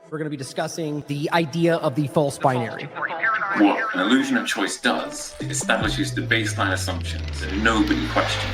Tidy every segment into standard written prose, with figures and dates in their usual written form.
We're going to be discussing the idea of the false binary. What an illusion of choice does, it establishes the baseline assumptions that nobody questions.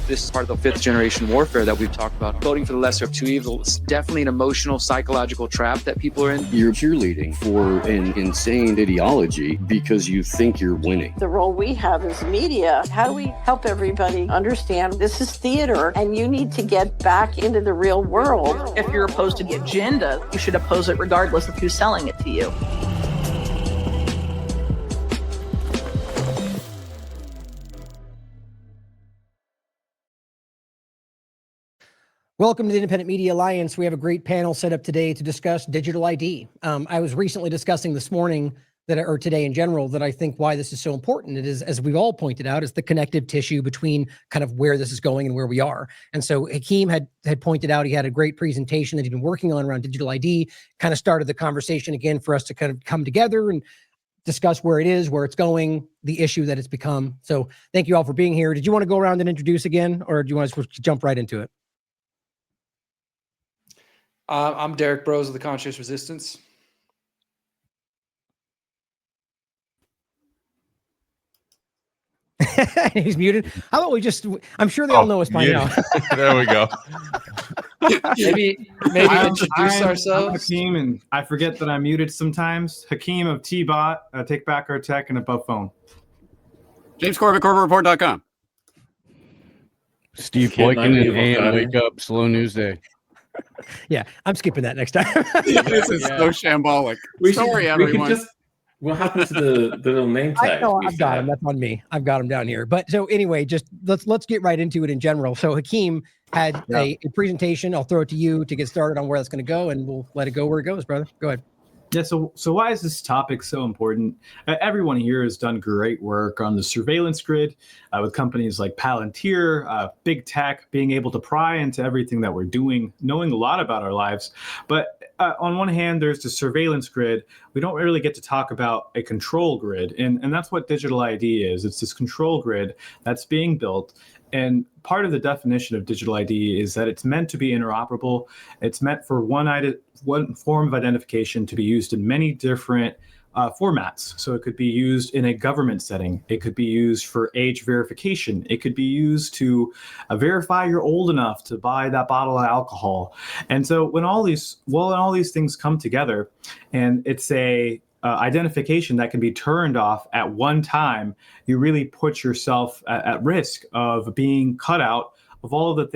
This is part of the fifth generation warfare that we've talked about. Voting for the lesser of two evils. It's definitely an emotional, psychological trap that people are in. You're cheerleading for an insane ideology because you think you're winning. The role we have as media, how do we help everybody understand this is theater and you need to get back into the real world? If you're opposed to the agenda, you should oppose it regardless of who's selling it to you. Welcome to the Independent Media Alliance. We have a great panel set up today to discuss digital ID. I was recently discussing this morning or today in general, that I think why this is so important. It is, as we've all pointed out, is the connective tissue between kind of where this is going and where we are. And so Hakeem had pointed out, he had a great presentation that he'd been working on around digital ID, kind of started the conversation again for us to kind of come together and discuss where it is, where it's going, the issue that it's become. So thank you all for being here. Did you want to go around and introduce again, or do you want to jump right into it? I'm Derek Brose of the Conscious Resistance. He's muted. How about we I'm sure they all know us by now. There we go. maybe introduce ourselves. I'm Hakeem, and I forget that I'm muted sometimes. Hakeem of T-Bot, Take Back Our Tech, and Above Phone. James Corbett, CorbettReport.com. Steve Boykin and AM Wake Up Slow News Day. Yeah, I'm skipping that next time. This is so shambolic. Sorry, everyone. What happened to the little name tag? I've got him. That's on me. I've got him down here. But so anyway, just let's get right into it in general. So Hakeem had a presentation. I'll throw it to you to get started on where that's going to go, and we'll let it go where it goes, brother. Go ahead. Yeah, so why is this topic so important? Everyone here has done great work on the surveillance grid with companies like Palantir, big tech, being able to pry into everything that we're doing, knowing a lot about our lives. But on one hand, there's the surveillance grid. We don't really get to talk about a control grid. And that's what digital ID is. It's this control grid that's being built. And part of the definition of digital ID is that it's meant to be interoperable. It's meant for one form of identification to be used in many different formats. So it could be used in a government setting. It could be used for age verification. It could be used to verify you're old enough to buy that bottle of alcohol. And so when all these things come together, and it's a identification that can be turned off at one time, you really put yourself at risk of being cut out of all of the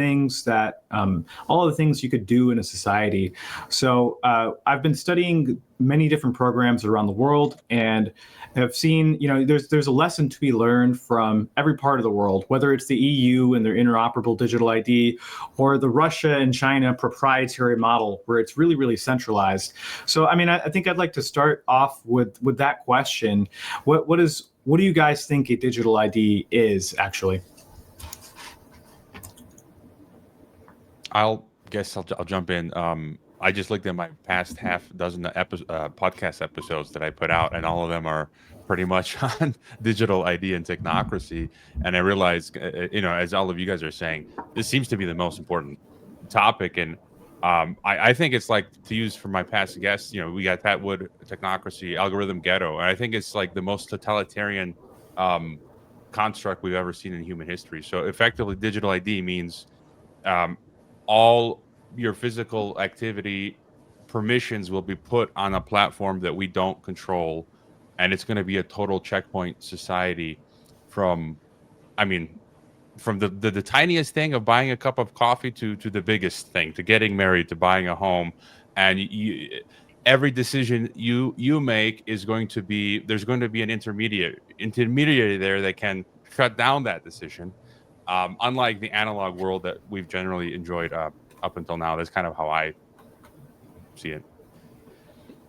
things you could do in a society. So I've been studying many different programs around the world, and have seen, there's a lesson to be learned from every part of the world, whether it's the EU and their interoperable digital ID, or the Russia and China proprietary model where it's really, really centralized. So, I think I'd like to start off with that question. What do you guys think a digital ID is actually? I'll jump in. I just looked at my past half dozen podcast episodes that I put out, and all of them are pretty much on digital ID and technocracy. And I realized, as all of you guys are saying, this seems to be the most important topic. And I think it's like, to use for my past guests, we got Pat Wood, technocracy, algorithm ghetto. And I think it's like the most totalitarian construct we've ever seen in human history. So effectively, digital ID means all your physical activity permissions will be put on a platform that we don't control, and it's going to be a total checkpoint society from the tiniest thing of buying a cup of coffee to the biggest thing, to getting married, to buying a home. And every decision you make is going to be, there's going to be an intermediary there that can shut down that decision. Unlike the analog world that we've generally enjoyed up until now. That's kind of how I see it.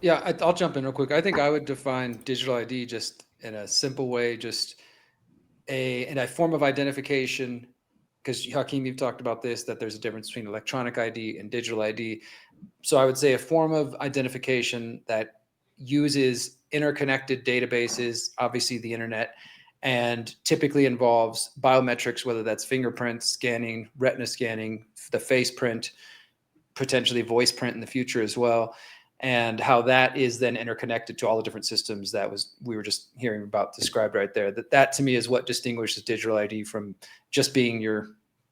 Yeah, I'll jump in real quick. I think I would define digital ID just in a simple way, just in a form of identification, because Hakeem, you've talked about this, that there's a difference between electronic ID and digital ID. So I would say a form of identification that uses interconnected databases, obviously the internet, and typically involves biometrics, whether that's fingerprint scanning, retina scanning, the face print, potentially voice print in the future as well. and how that is then interconnected to all the different systems we were just hearing about described right there. That to me is what distinguishes digital ID from just being your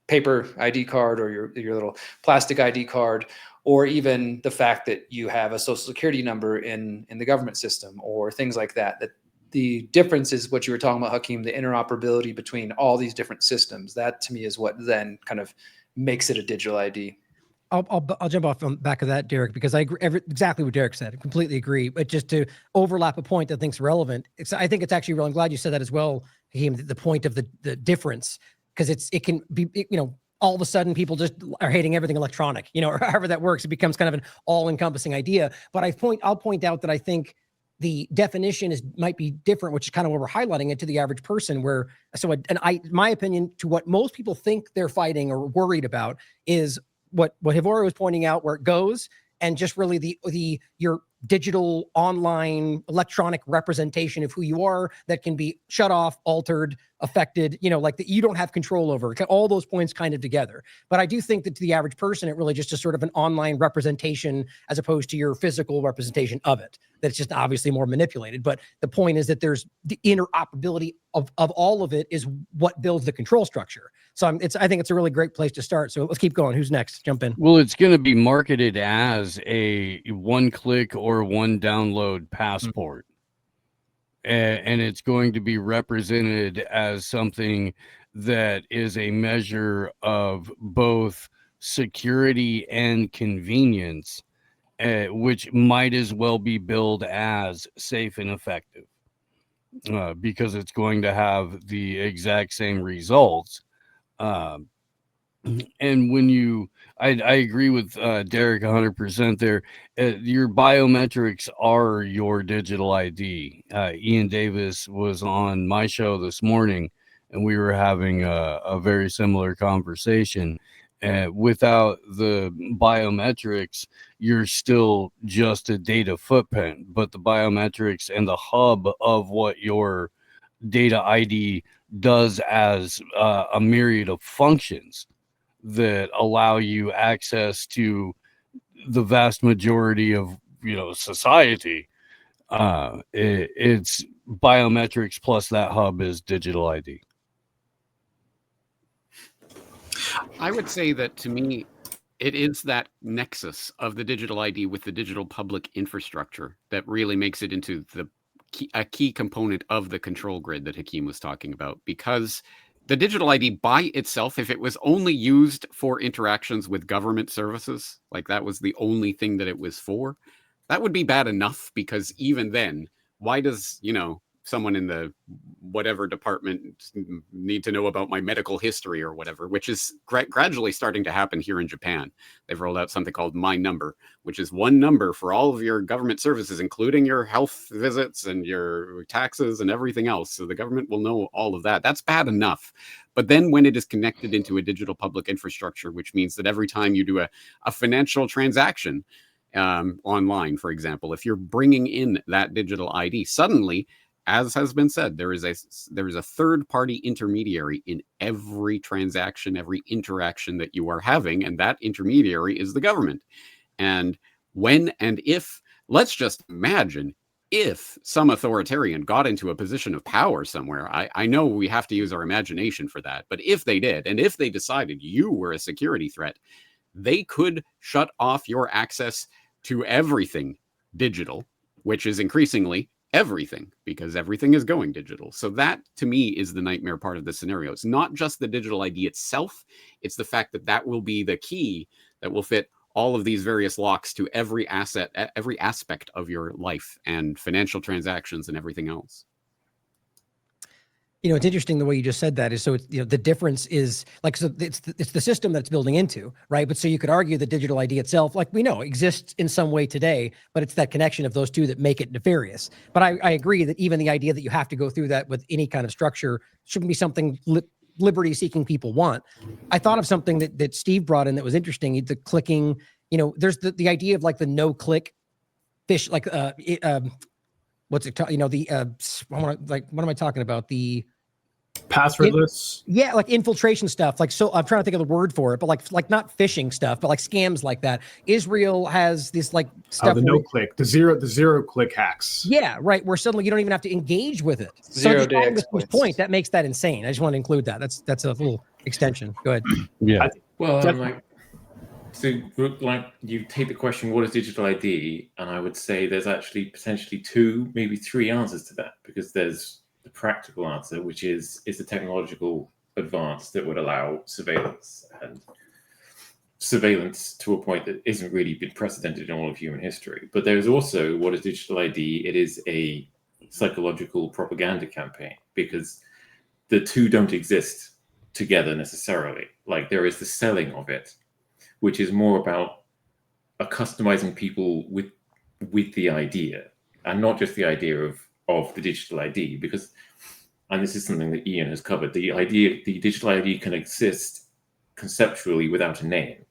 paper ID card or your little plastic ID card, or even the fact that you have a social security number in the government system or things like that. That the difference is what you were talking about, Hakeem, the interoperability between all these different systems. That to me is what then kind of makes it a digital ID. I'll jump off on back of that, Derek, because I agree exactly what Derek said. I completely agree. But just to overlap a point that I think is relevant, I think it's actually real. I'm glad you said that as well, Hakeem, the point of the difference, because it can be, all of a sudden people just are hating everything electronic, or however that works. It becomes kind of an all-encompassing idea. But I'll point out that I think the definition might be different, which is kind of where we're highlighting it to the average person. My opinion, to what most people think they're fighting or worried about is what Hivorio was pointing out, where it goes, and just really your digital, online, electronic representation of who you are that can be shut off, altered, affected, like that you don't have control over. All those points kind of together. But I do think that to the average person, it really just is sort of an online representation as opposed to your physical representation of it. That's just obviously more manipulated. But the point is that there's the interoperability of all of it is what builds the control structure. So I think it's a really great place to start. So let's keep going. Who's next? Jump in. Well, it's going to be marketed as a one-click or one download passport. And it's going to be represented as something that is a measure of both security and convenience, which might as well be billed as safe and effective, because it's going to have the exact same results. And when I agree with Derek 100% there. Your biometrics are your digital ID. Ian Davis was on my show this morning, and we were having a very similar conversation. Without the biometrics, you're still just a data footprint, but the biometrics and the hub of what your data ID does as a myriad of functions that allow you access to the vast majority of society. It's biometrics plus that hub is digital ID. I would say that to me, it is that nexus of the digital ID with the digital public infrastructure that really makes it into a key component of the control grid that Hakeem was talking about, because the digital ID by itself, if it was only used for interactions with government services, like that was the only thing that it was for, that would be bad enough, because even then, why does, someone in the whatever department need to know about my medical history or whatever, which is gradually starting to happen here in Japan. They've rolled out something called My Number, which is one number for all of your government services, including your health visits and your taxes and everything else. So the government will know all of that. That's bad enough. But then when it is connected into a digital public infrastructure, which means that every time you do a financial transaction online, for example, if you're bringing in that digital ID, suddenly, as has been said, there is a third-party intermediary in every transaction, every interaction that you are having, and that intermediary is the government. And when and if, let's just imagine, if some authoritarian got into a position of power somewhere, I know we have to use our imagination for that, but if they did, and if they decided you were a security threat, they could shut off your access to everything digital, which is increasingly everything, because everything is going digital. So that, to me, is the nightmare part of the scenario. It's not just the digital ID itself. It's the fact that that will be the key that will fit all of these various locks to every aspect of your life and financial transactions and everything else. It's interesting the way you just said that is, so it's, the difference is like, so it's the system that's building into, right? But so you could argue the digital ID itself, like we know exists in some way today, but it's that connection of those two that make it nefarious. But I agree that even the idea that you have to go through that with any kind of structure shouldn't be something liberty seeking people want. I thought of something that Steve brought in that was interesting. The clicking, there's the idea of like the no click fish, like, what's it called? What am I talking about? Passwordless. Yeah, like infiltration stuff. Like, so I'm trying to think of the word for it, but like not phishing stuff, but like scams like that. Israel has this like stuff. The no click, the zero click hacks. Yeah, right. Where suddenly you don't even have to engage with it. Zero-day So exploits. point that makes that insane. I just want to include that. That's a little extension. Go ahead. Yeah. Well, like you take the question, what is digital ID? And I would say there's actually potentially 2, maybe 3 answers to that, because there's the practical answer, which is the technological advance that would allow surveillance, and surveillance to a point that isn't really been precedented in all of human history. But there's also what is digital ID? It is a psychological propaganda campaign, because the two don't exist together necessarily. Like, there is the selling of it, which is more about customizing people with the idea, and not just the idea of the digital ID, because, and this is something that Ian has covered, the digital ID can exist conceptually without a name,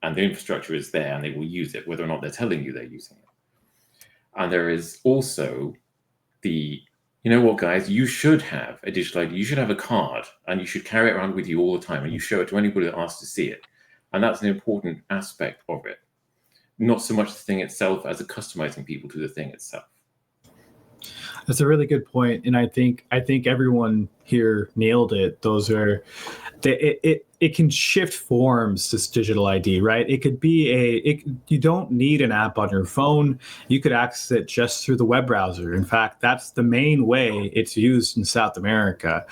and the infrastructure is there and they will use it, whether or not they're telling you they're using it. And there is also you know what, guys, you should have a digital ID, you should have a card, and you should carry it around with you all the time, and you show it to anybody that asks to see it. And that's an important aspect of it. Not so much the thing itself as customizing people to the thing itself. That's a really good point, and I think everyone here nailed it. Those are it can shift forms, this digital ID, right? It could be you don't need an app on your phone. You could access it just through the web browser. In fact, that's the main way it's used in South America.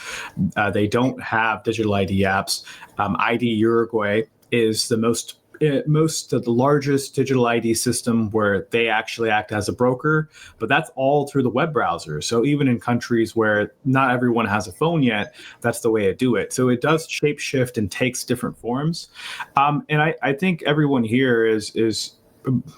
They don't have digital ID apps. ID Uruguay is the most of the largest digital ID system where they actually act as a broker, but that's all through the web browser. So even in countries where not everyone has a phone yet, that's the way to do it. So it does shape shift and takes different forms. And I think everyone here is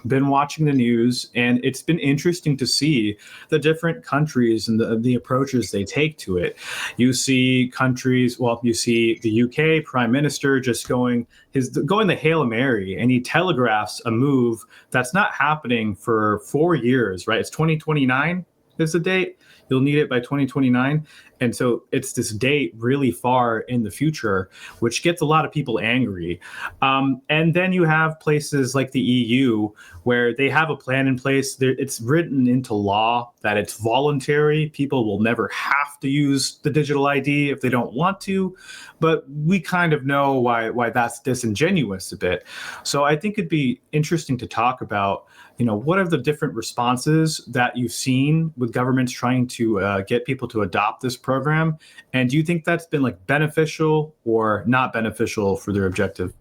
been watching the news, and it's been interesting to see the different countries and the approaches they take to it. You see countries, you see the UK Prime Minister just going the Hail Mary, and he telegraphs a move that's not happening for 4 years, right? It's 2029 is the date. You'll need it by 2029. And so it's this date really far in the future, which gets a lot of people angry. And then you have places like the EU where they have a plan in place. It's written into law that it's voluntary. People will never have to use the digital ID if they don't want to. But we kind of know why that's disingenuous a bit. So I think it'd be interesting to talk about, what are the different responses that you've seen with governments trying to get people to adopt this program? And do you think that's been beneficial or not beneficial for their objective?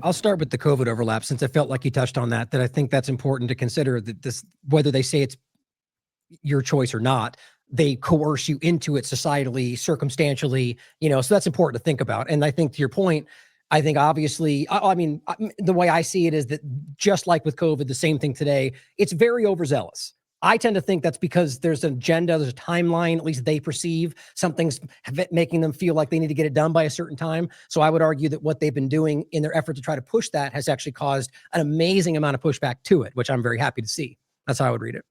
I'll start with the COVID overlap, since I felt like you touched on that I think that's important to consider, that this, whether they say it's your choice or not, they coerce you into it societally, circumstantially, so that's important to think about. And I think, to your point, I think obviously, the way I see it is that, just like with COVID, the same thing today, it's very overzealous. I tend to think that's because there's an agenda, there's a timeline, at least they perceive something's making them feel like they need to get it done by a certain time. So I would argue that what they've been doing in their effort to try to push that has actually caused an amazing amount of pushback to it, which I'm very happy to see. That's how I would read it.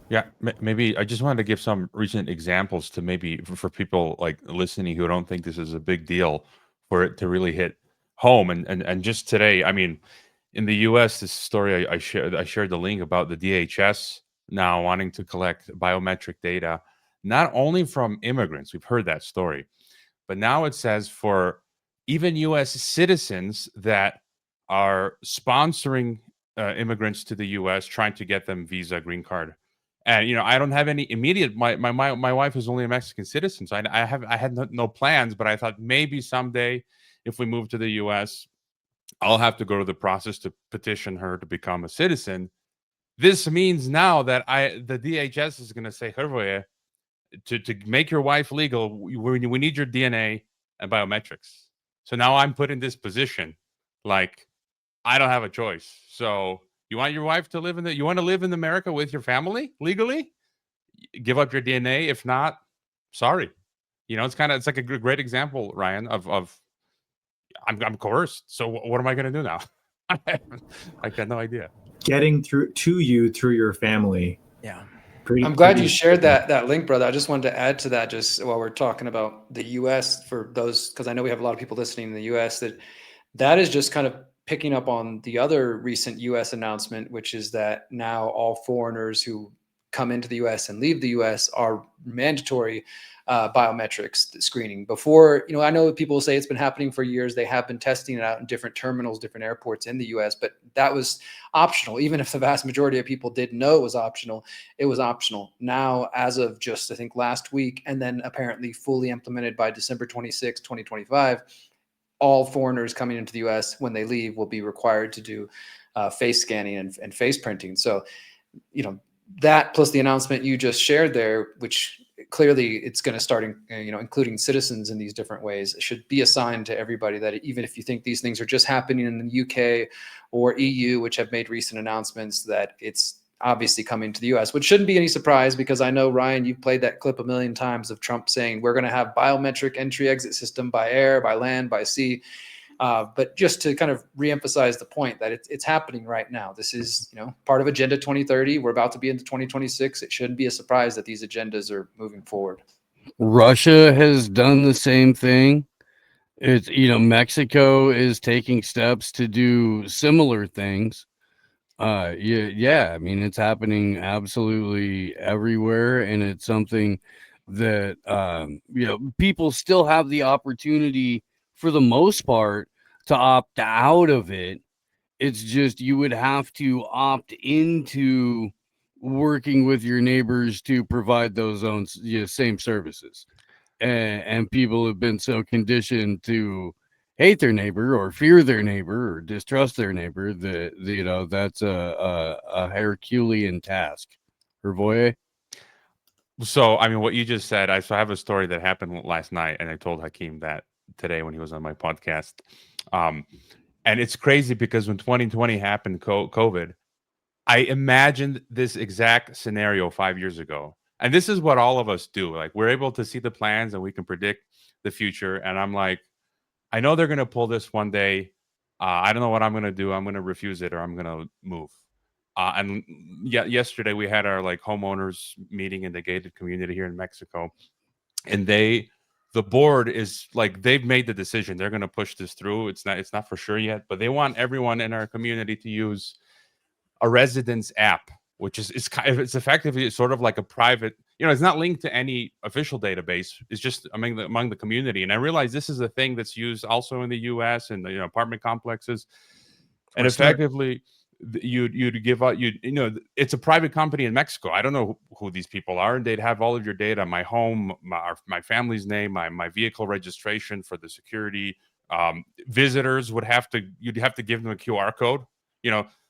Yeah, maybe I just wanted to give some recent examples to maybe for people like listening who don't think this is a big deal, for it to really hit home. And just today, in the U.S., this story I shared the link about the DHS now wanting to collect biometric data, not only from immigrants, we've heard that story, but now it says for even U.S. citizens that are sponsoring immigrants to the U.S., trying to get them visa, green card. And I don't have any immediate. My wife is only a Mexican citizen, so I had no plans. But I thought maybe someday, if we move to the U.S., I'll have to go to the process to petition her to become a citizen. This means now that the DHS is going to say, Hervé, to make your wife legal, we need your DNA and biometrics. So now I'm put in this position, like I don't have a choice. So you want your wife to live you want to live in America with your family legally? Give up your DNA. If not, sorry. It's like a great example, Ryan, of I'm coerced. So what am I going to do now? I got no idea. Getting through to you through your family. Yeah. I'm glad you shared that link, brother. I just wanted to add to that just while we're talking about the US for those, because I know we have a lot of people listening in the US, that is just kind of picking up on the other recent US announcement, which is that now all foreigners who come into the US and leave the US are mandatory biometrics screening. Before, I know people say it's been happening for years. They have been testing it out in different terminals, different airports in the US, but that was optional. Even if the vast majority of people didn't know it was optional, it was optional. Now, as of just, I think, last week, and then apparently fully implemented by December 26, 2025, all foreigners coming into the US when they leave will be required to do face scanning and face printing. So, that plus the announcement you just shared there, which clearly it's going to start, including citizens in these different ways, it should be a sign to everybody that even if you think these things are just happening in the UK or EU, which have made recent announcements, that it's obviously coming to the US, which shouldn't be any surprise, because I know, Ryan, you've played that clip a million times of Trump saying we're going to have biometric entry exit system by air, by land, by sea. But just to kind of reemphasize the point that it's happening right now. This is, part of Agenda 2030. We're about to be into 2026. It shouldn't be a surprise that these agendas are moving forward. Russia has done the same thing. It's, Mexico is taking steps to do similar things. Yeah. I mean, it's happening absolutely everywhere, and it's something that people still have the opportunity, for the most part, to opt out of it. It's just you would have to opt into working with your neighbors to provide those same services. And people have been so conditioned to hate their neighbor or fear their neighbor or distrust their neighbor that that's a Herculean task. Hervoye? So, I mean, what you just said, I have a story that happened last night, and I told Hakeem that today when he was on my podcast. And it's crazy because when 2020 happened, COVID, I imagined this exact scenario 5 years ago. And this is what all of us do. Like, we're able to see the plans and we can predict the future. And I'm like, I know they're going to pull this one day. I don't know what I'm going to do. I'm going to refuse it, or I'm going to move. And yesterday we had our homeowners meeting in the gated community here in Mexico. And the board is they've made the decision. They're going to push this through. It's not for sure yet, but they want everyone in our community to use a residence app, which is it's effectively sort of like a private, it's not linked to any official database. It's just among the community. And I realize this is a thing that's used also in the US and the apartment complexes. And effectively you'd give out, it's a private company in Mexico. I don't know who these people are, and they'd have all of your data, my home, my family's name, my vehicle registration for the security. Visitors you'd have to give them a QR code.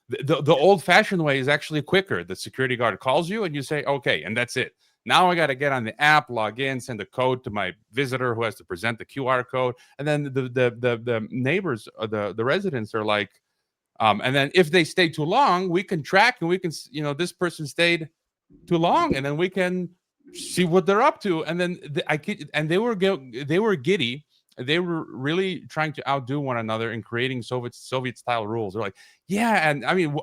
The old-fashioned way is actually quicker. The security guard calls you and you say, okay, and that's it. Now I got to get on the app, log in, send a code to my visitor who has to present the QR code. And then the neighbors, the residents are like, and then if they stay too long, we can track and we can, this person stayed too long, and then we can see what they're up to. And then they were giddy. They were really trying to outdo one another in creating Soviet style rules. They're like, yeah. And I mean,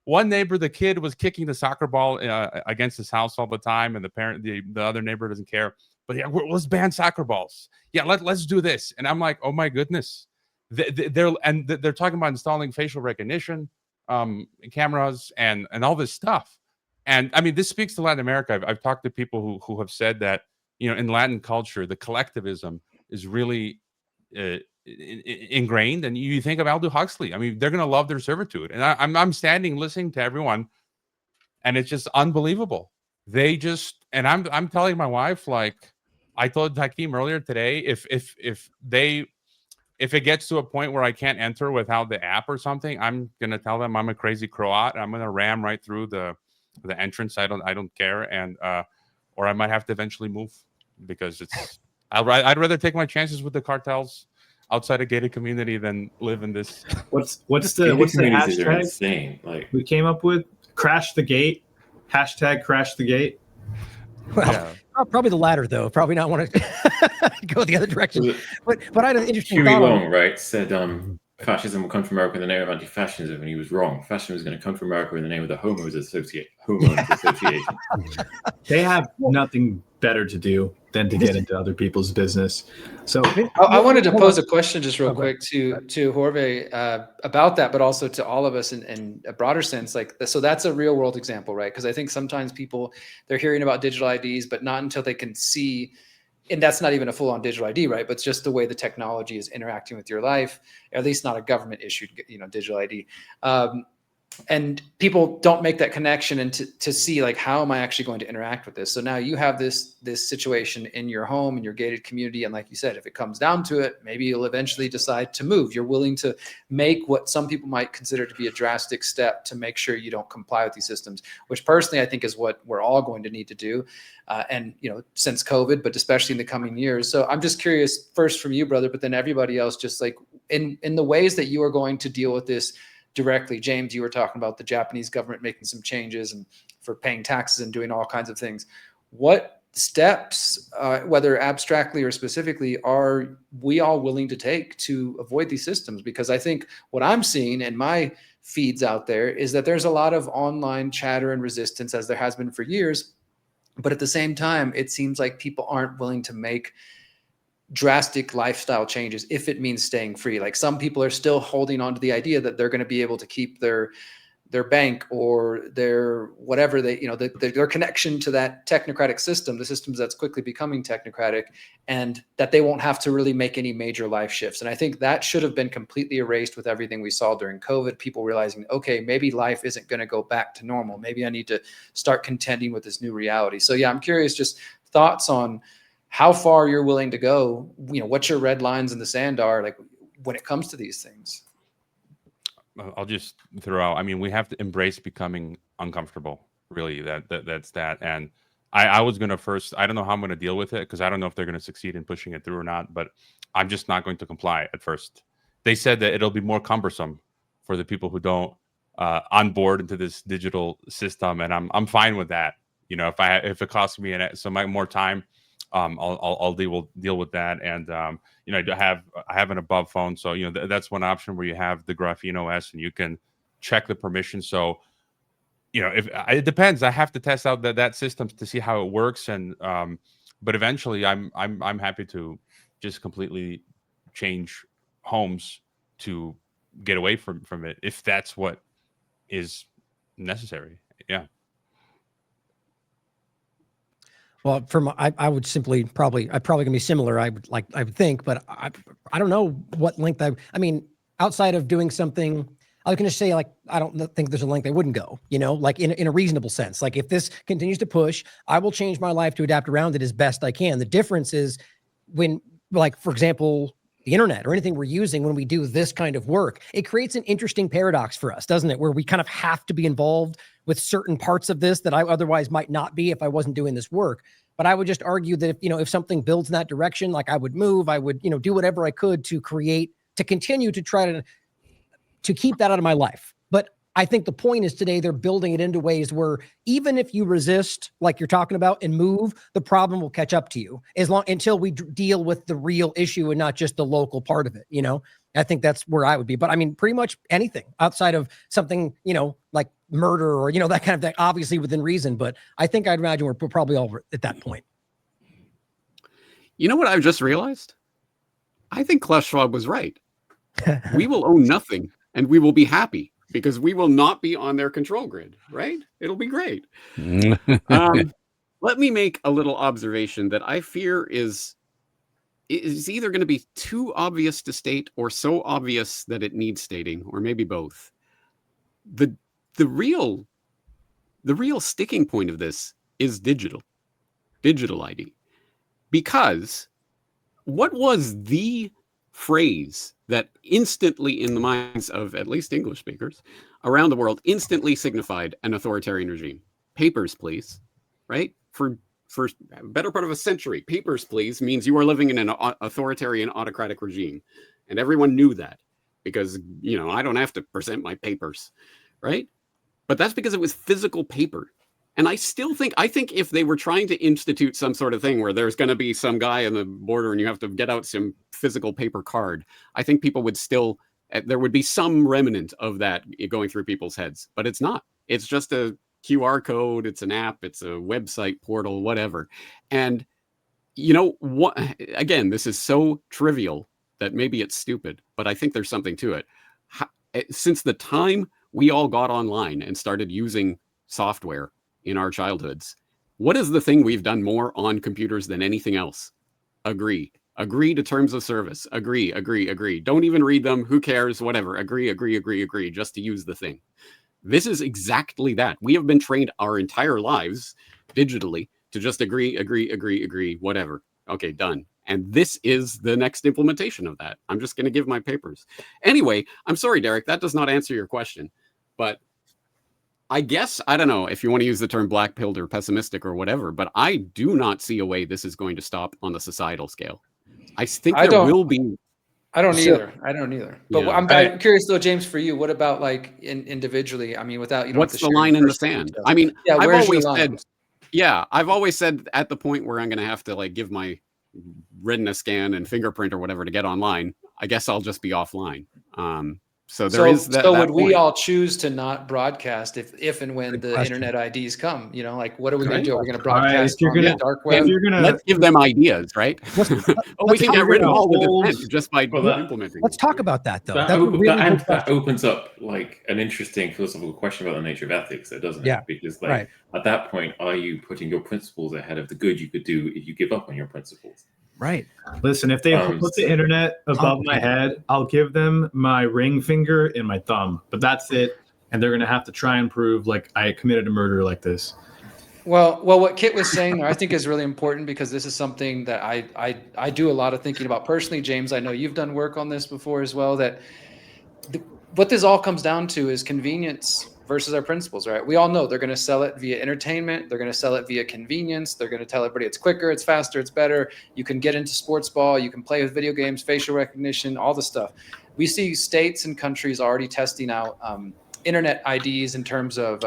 one neighbor, the kid was kicking the soccer ball against his house all the time. And the other neighbor doesn't care, but yeah, let's ban soccer balls. Yeah. Let's do this. And I'm like, oh my goodness. They're talking about installing facial recognition cameras and all this stuff. And I mean, this speaks to Latin America. I've talked to people who have said that, in Latin culture, the collectivism is really ingrained. And you think of Aldous Huxley. I mean, they're going to love their servitude. And I'm standing listening to everyone, and it's just unbelievable. And I'm telling my wife, like I told Hakeem earlier today, if it gets to a point where I can't enter without the app or something, I'm gonna tell them I'm a crazy Croat. I'm gonna ram right through the entrance. I don't care, and or I might have to eventually move because I'd rather take my chances with the cartels outside a gated community than live in this. What's the hashtag insane. We came up with? Crash the gate. Hashtag crash the gate. Well, yeah. Probably the latter, though. Probably not want to go the other direction. But I had an interesting Huey thought. Long, right, said fascism will come to America in the name of anti-fascism, and he was wrong. Fascism is going to come to America in the name of the homeowners association. They have nothing better to do than to get into other people's business. So I wanted to pose a question just real Okay. quick to Jorge about that, but also to all of us in a broader sense. Like, so that's a real world example, right? Because I think sometimes people, they're hearing about digital IDs, but not until they can see, and that's not even a full on digital ID, right? But it's just the way the technology is interacting with your life, at least not a government issued, digital ID. And people don't make that connection and to see, like, how am I actually going to interact with this? So now you have this situation in your home, in your gated community. And like you said, if it comes down to it, maybe you'll eventually decide to move. You're willing to make what some people might consider to be a drastic step to make sure you don't comply with these systems, which personally I think is what we're all going to need to do. And, since COVID, but especially in the coming years. So I'm just curious, first from you, brother, but then everybody else, just like in the ways that you are going to deal with this directly. James, you were talking about the Japanese government making some changes and for paying taxes and doing all kinds of things. What steps, whether abstractly or specifically, are we all willing to take to avoid these systems? Because I think what I'm seeing in my feeds out there is that there's a lot of online chatter and resistance, as there has been for years. But at the same time, it seems like people aren't willing to make drastic lifestyle changes if it means staying free. Like, some people are still holding on to the idea that they're going to be able to keep their bank or their whatever their connection to that technocratic system, the systems that's quickly becoming technocratic, and that they won't have to really make any major life shifts. And I think that should have been completely erased with everything we saw during COVID, people realizing, okay, maybe life isn't going to go back to normal. Maybe I need to start contending with this new reality. So yeah, I'm curious, just thoughts on how far you're willing to go, what your red lines in the sand are, like, when it comes to these things. I'll just throw out, I mean, we have to embrace becoming uncomfortable, really. That's that. And I was going to first, I don't know how I'm going to deal with it, because I don't know if they're going to succeed in pushing it through or not, but I'm just not going to comply at first. They said that it'll be more cumbersome for the people who don't onboard into this digital system. And I'm fine with that. If it costs me more time, I'll deal with that. And I have an above phone, so that's one option where you have the Graphene OS and you can check the permissions. So if it depends, I have to test out that system to see how it works. And but eventually, I'm happy to just completely change homes to get away from it if that's what is necessary. Yeah. Well, I would simply probably gonna be similar. I would think, but I don't know what length I mean, outside of doing something, I was gonna say, like, I don't think there's a length I wouldn't go, like in a reasonable sense. Like, if this continues to push, I will change my life to adapt around it as best I can. The difference is when, like, for example, the internet or anything we're using, when we do this kind of work, it creates an interesting paradox for us, doesn't it? Where we kind of have to be involved with certain parts of this that I otherwise might not be if I wasn't doing this work. But I would just argue that if something builds in that direction, like, I would move, I would, do whatever I could to continue to try to keep that out of my life. But I think the point is, today they're building it into ways where even if you resist, like you're talking about, and move, the problem will catch up to you until we deal with the real issue and not just the local part of it. I think that's where I would be. But I mean, pretty much anything outside of something, like murder or, that kind of thing, obviously within reason. But I think I'd imagine we're probably all at that point. You know what I've just realized? I think Klaus Schwab was right. We will own nothing and we will be happy because we will not be on their control grid, right? It'll be great. Let me make a little observation that I fear is either going to be too obvious to state or so obvious that it needs stating, or maybe both. The real sticking point of this is digital ID. Because what was the phrase that instantly, in the minds of at least English speakers around the world, instantly signified an authoritarian regime? Papers, please, right? For a better part of a century, papers, please, means you are living in an authoritarian, autocratic regime. And everyone knew that because, I don't have to present my papers, right? But that's because it was physical paper. And I think if they were trying to institute some sort of thing where there's going to be some guy on the border and you have to get out some physical paper card, I think people would still there would be some remnant of that going through people's heads, but it's not. It's just a QR code. It's an app. It's a website portal, whatever. And what? Again, this is so trivial that maybe it's stupid, but I think there's something to it. Since the time we all got online and started using software in our childhoods, what is the thing we've done more on computers than anything else? Agree to terms of service. Agree. Don't even read them. Who cares? Whatever. Agree, just to use the thing. This is exactly that. We have been trained our entire lives digitally to just agree, whatever. Okay, done. And this is the next implementation of that. I'm just going to give my papers. Anyway, I'm sorry, Derek, that does not answer your question. But I guess, I don't know if you want to use the term black-pilled or pessimistic or whatever, but I do not see a way this is going to stop on the societal scale. I think there will be. I don't either. But Yeah. I'm curious though, James, for you, what about like individually? I mean, without, you know, what's the line in the sand? details. I mean, Yeah, I've always said at the point where I'm going to have to like give my retina scan and fingerprint or whatever to get online, I guess I'll just be offline. So is that. So that would we point. all choose to not broadcast if and when the internet IDs come? You know, like what are we going to do? Are we going to broadcast on the dark web? Let's give them ideas, right? We can get rid of all the dissent just by implementing. Let's talk about that though. That opens up like an interesting philosophical question about the nature of ethics, doesn't it? Yeah. Because like at that point, are you putting your principles ahead of the good you could do if you give up on your principles? Right. Listen, if they put the internet above my head, I'll give them my ring finger and my thumb, but that's it. And they're going to have to try and prove like I committed a murder like this. Well, what Kit was saying there, I think is really important because this is something that I do a lot of thinking about personally. James, I know you've done work on this before as well, that what this all comes down to is convenience versus our principles, right? We all know they're going to sell it via entertainment. They're going to sell it via convenience. They're going to tell everybody it's quicker, it's faster, it's better. You can get into sports ball. You can play with video games, facial recognition, all the stuff. We see states and countries already testing out internet IDs in terms of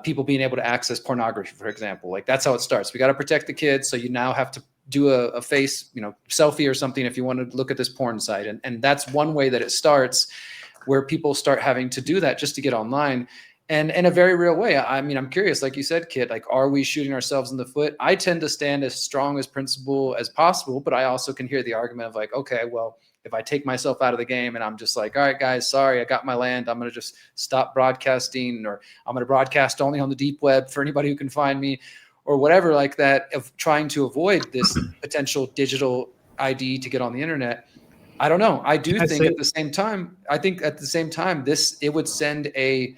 people being able to access pornography, for example. Like that's how it starts. We got to protect the kids. So you now have to do a face, selfie or something if you want to look at this porn site. And that's one way that it starts, where people start having to do that just to get online. And in a very real way, I mean, I'm curious, like you said, Kit, like, are we shooting ourselves in the foot? I tend to stand as strong as principle as possible, but I also can hear the argument of like, okay, well, if I take myself out of the game and I'm just like, all right, guys, sorry, I got my land. I'm going to just stop broadcasting, or I'm going to broadcast only on the deep web for anybody who can find me, or whatever like that, of trying to avoid this potential digital ID to get on the internet. I don't know. I think at the same time, it would send a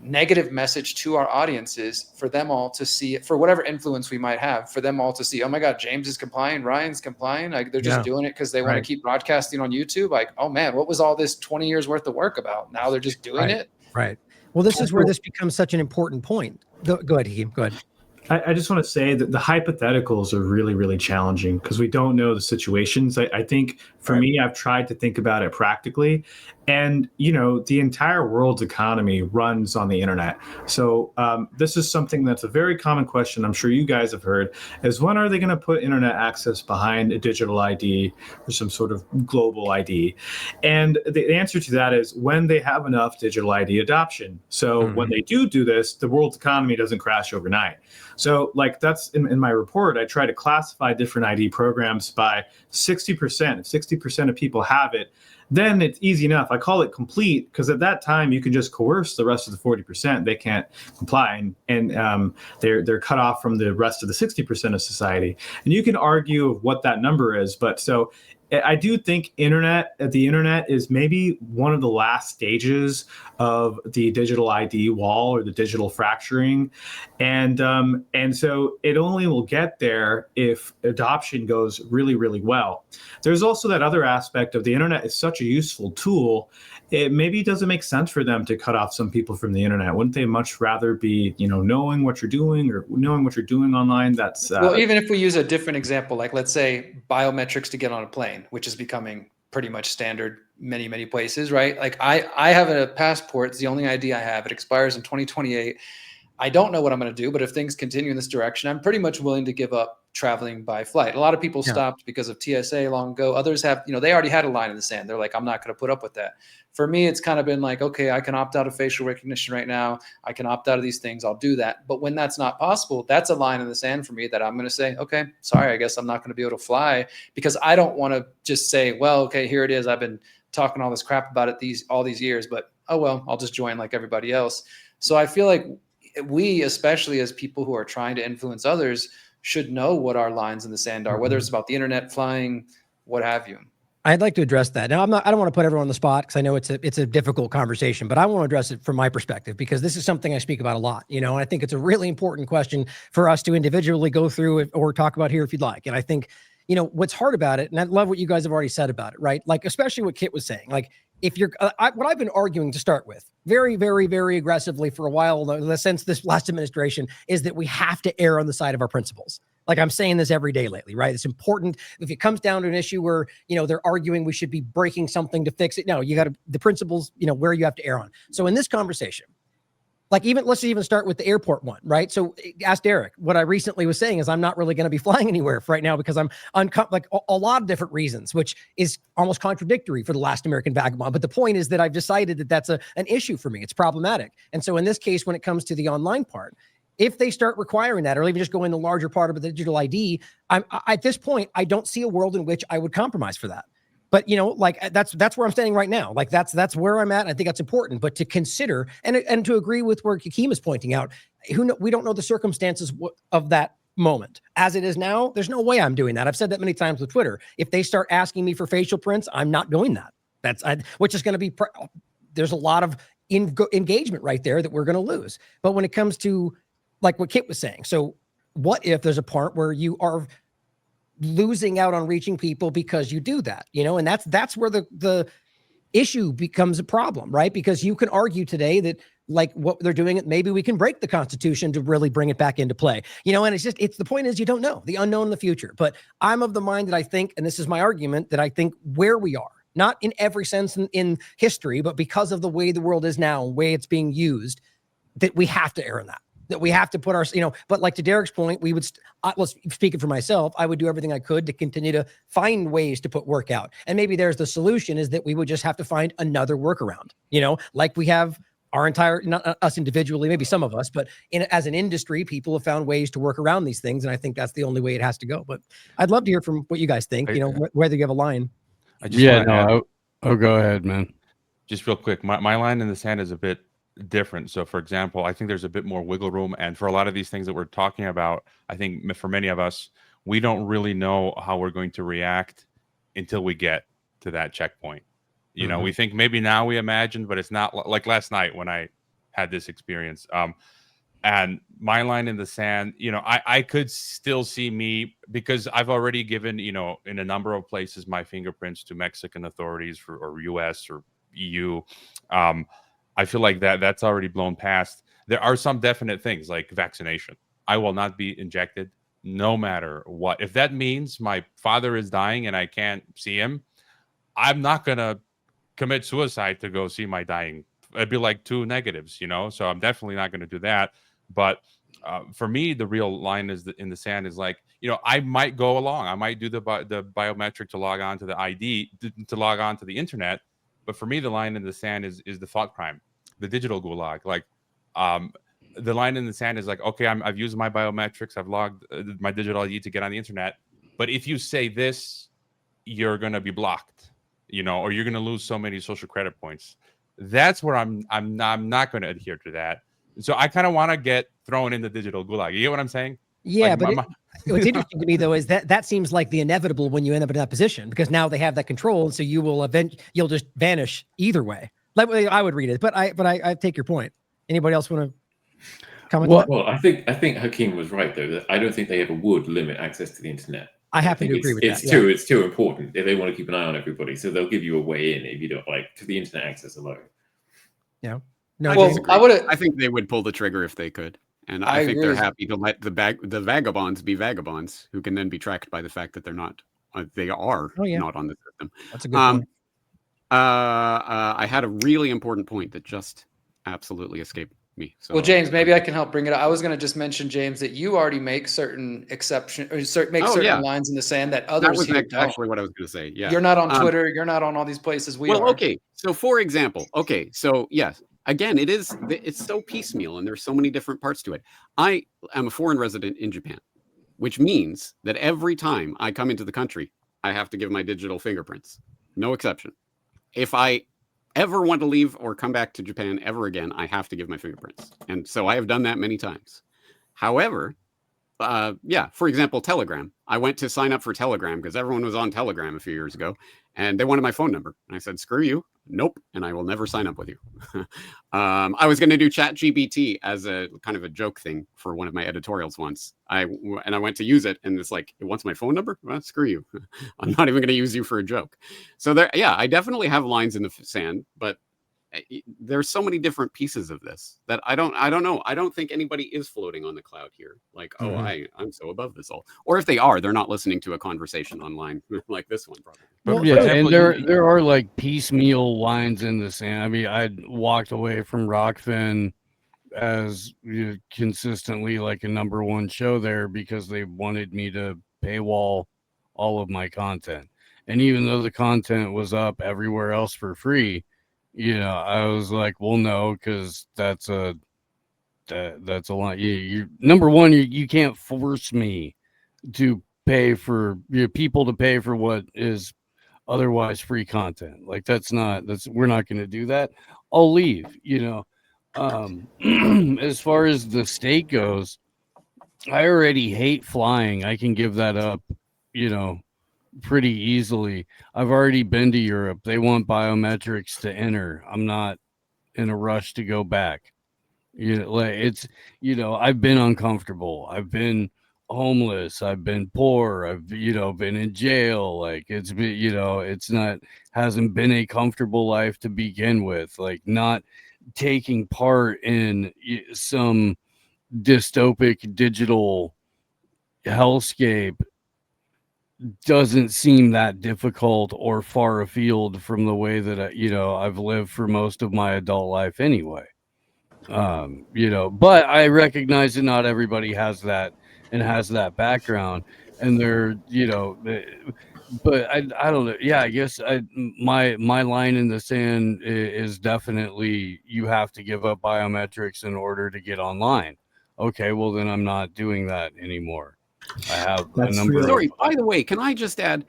negative message to our audiences for them all to see it, for whatever influence we might have, for them all to see, oh my God, James is complying, Ryan's complying. Like they're just doing it because they want to keep broadcasting on YouTube. Like, oh man, what was all this 20 years worth of work about? Now they're just doing it. Right. Well, this is where this becomes such an important point. Go ahead, Hakeem. Go ahead. I just want to say that the hypotheticals are really, really challenging because we don't know the situations. I think for me, I've tried to think about it practically. And, the entire world's economy runs on the internet. So this is something that's a very common question. I'm sure you guys have heard is, when are they going to put internet access behind a digital ID or some sort of global ID? And the answer to that is when they have enough digital ID adoption. So when they do this, the world's economy doesn't crash overnight. So like that's in my report, I try to classify different ID programs by 60%. If 60% of people have it, then it's easy enough. I call it complete because at that time you can just coerce the rest of the 40%. They can't comply, and they're cut off from the rest of the 60% of society. And you can argue what that number is, but so I do think the internet is maybe one of the last stages of the digital ID wall or the digital fracturing. And so it only will get there if adoption goes really, really well. There's also that other aspect of the internet is such a useful tool. It maybe doesn't make sense for them to cut off some people from the internet. Wouldn't they much rather be, knowing what you're doing or knowing what you're doing online? That's well, even if we use a different example, like let's say biometrics to get on a plane, which is becoming pretty much standard many, many places, right? Like I have a passport. It's the only ID I have. It expires in 2028. I don't know what I'm going to do, but if things continue in this direction, I'm pretty much willing to give up traveling by flight. A lot of people Yeah. stopped because of TSA long ago. Others have, they already had a line in the sand. They're like, I'm not going to put up with that. For me, it's kind of been like, okay, I can opt out of facial recognition right now. I can opt out of these things. I'll do that. But when that's not possible, that's a line in the sand for me that I'm going to say, okay, sorry, I guess I'm not going to be able to fly, because I don't want to just say, well, okay, here it is. I've been talking all this crap about it all these years, but oh well, I'll just join like everybody else. So I feel like we, especially as people who are trying to influence others, should know what our lines in the sand are, whether it's about the internet, flying, what have you. I'd like to address that. Now, I don't want to put everyone on the spot because I know it's a difficult conversation, but I want to address it from my perspective because this is something I speak about a lot, and I think it's a really important question for us to individually go through or talk about here if you'd like. And I think, what's hard about it, and I love what you guys have already said about it, right? Like, especially what Kit was saying, like, if you're, what I've been arguing to start with very, very, very aggressively for a while, since this last administration, is that we have to err on the side of our principles. Like, I'm saying this every day lately, right? It's important. If it comes down to an issue where, they're arguing we should be breaking something to fix it. No, you got to, the principles, where you have to err on. So in this conversation, like, let's even start with the airport one, right? So ask Derek. What I recently was saying is I'm not really going to be flying anywhere right now because I'm like a lot of different reasons, which is almost contradictory for the last American vagabond. But the point is that I've decided that that's an issue for me. It's problematic. And so in this case, when it comes to the online part, if they start requiring that, or even just go in the larger part of the digital ID, at this point, I don't see a world in which I would compromise for that. But, like, that's where I'm standing right now. Like, that's where I'm at. I think that's important. But to consider and to agree with where Hakeem is pointing out, we don't know the circumstances of that moment. As it is now, there's no way I'm doing that. I've said that many times with Twitter. If they start asking me for facial prints, I'm not doing that. Which is going to be, there's a lot of engagement right there that we're going to lose. But when it comes to, like what Kit was saying, so what if there's a part where you are losing out on reaching people because you do that, and that's where the issue becomes a problem, right? Because you can argue today that, like, what they're doing, maybe we can break the Constitution to really bring it back into play, and it's the point is you don't know the unknown in the future. But I'm of the mind that I think, and this is my argument, that I think where we are, not in every sense in history, but because of the way the world is now, the way it's being used, that we have to err in that we have to put our, but like to Derek's point, we would, speaking for myself, I would do everything I could to continue to find ways to put work out. And maybe there's the solution is that we would just have to find another workaround, like we have our entire, not us individually, maybe some of us, but as an industry, people have found ways to work around these things. And I think that's the only way it has to go. But I'd love to hear from what you guys think, whether you have a line. Go ahead, man. Just real quick. My line in the sand is a bit different. So, for example, I think there's a bit more wiggle room. And for a lot of these things that we're talking about, I think for many of us, we don't really know how we're going to react until we get to that checkpoint. We think maybe now we imagine, but it's not like last night when I had this experience. And my line in the sand, I could still see me, because I've already given, in a number of places, my fingerprints to Mexican authorities or US or EU. I feel like that's already blown past. There are some definite things like vaccination. I will not be injected no matter what. If that means my father is dying and I can't see him, I'm not going to commit suicide to go see my dying. It'd be like two negatives, so I'm definitely not going to do that. But for me, the real line in the sand is like, I might go along. I might do the biometric to log on to the ID, to log on to the internet. But for me, the line in the sand is the thought crime, the digital gulag. Like, the line in the sand is like, okay, I've used my biometrics, I've logged my digital ID to get on the internet. But if you say this, you're going to be blocked, or you're going to lose so many social credit points. That's where I'm not going to adhere to that. So I kind of want to get thrown in the digital gulag. You get what I'm saying? Yeah, like what's interesting to me though is that seems like the inevitable when you end up in that position, because now they have that control, so you'll just vanish either way. Like I would read it, but I take your point. Anybody else want to comment? Well, I think Hakeem was right though. That I don't think they ever would limit access to the internet. I happen to agree with that. It's too important if they want to keep an eye on everybody. So they'll give you a way in if you don't like to the internet access alone. Yeah. No, I think they would pull the trigger if they could. And I think they're happy to let the vagabonds be vagabonds, who can then be tracked by the fact that they're not. They are not on the system. That's a good point. I had a really important point that just absolutely escaped me. So, Well, James, maybe I can help bring it up. I was going to just mention, James, that you already make certain exception or make certain lines in the sand that that others was here don't. actually what I was going to say. Yeah. You're not on Twitter. You're not on all these places we are. Okay. So for example, so yes, again, it's so piecemeal and there's so many different parts to it. I am a foreign resident in Japan, which means that every time I come into the country, I have to give my digital fingerprints. No exception. If I ever want to leave or come back to Japan ever again, I have to give my fingerprints. And so I have done that many times. However, for example, Telegram. I went to sign up for Telegram because everyone was on Telegram a few years ago and they wanted my phone number. And I said, screw you. Nope. And I will never sign up with you. I was going to do ChatGPT as a kind of a joke thing for one of my editorials once. I went to use it and it's like, it wants my phone number? Well, screw you. I'm not even going to use you for a joke. So I definitely have lines in the sand, but there's so many different pieces of this that I don't know. I don't think anybody is floating on the cloud here. Like, I'm so above this all. Or if they are, they're not listening to a conversation online like this one, probably. But and there are like piecemeal lines in the sand. I mean, I walked away from Rockfin as consistently like a #1 show there because they wanted me to paywall all of my content. And even though the content was up everywhere else for free, I was like, well, no, because that's a lot. You #1, you can't force me to pay for people to pay for what is otherwise free content. Like we're not going to do that. I'll leave. As far as the state goes, I already hate flying. I can give that up, pretty easily. I've already been to Europe. They want biometrics to enter. I'm not in a rush to go back. I've been uncomfortable. I've been homeless. I've been poor. I've, been in jail. Like hasn't been a comfortable life to begin with. Like not taking part in some dystopic digital hellscape doesn't seem that difficult or far afield from the way that I've lived for most of my adult life anyway. But I recognize that not everybody has that and has that background, and they're but I don't know. Yeah, I guess my line in the sand is definitely you have to give up biometrics in order to get online. Okay, well then I'm not doing that anymore. I have a number of... Sorry, by the way, can I just add,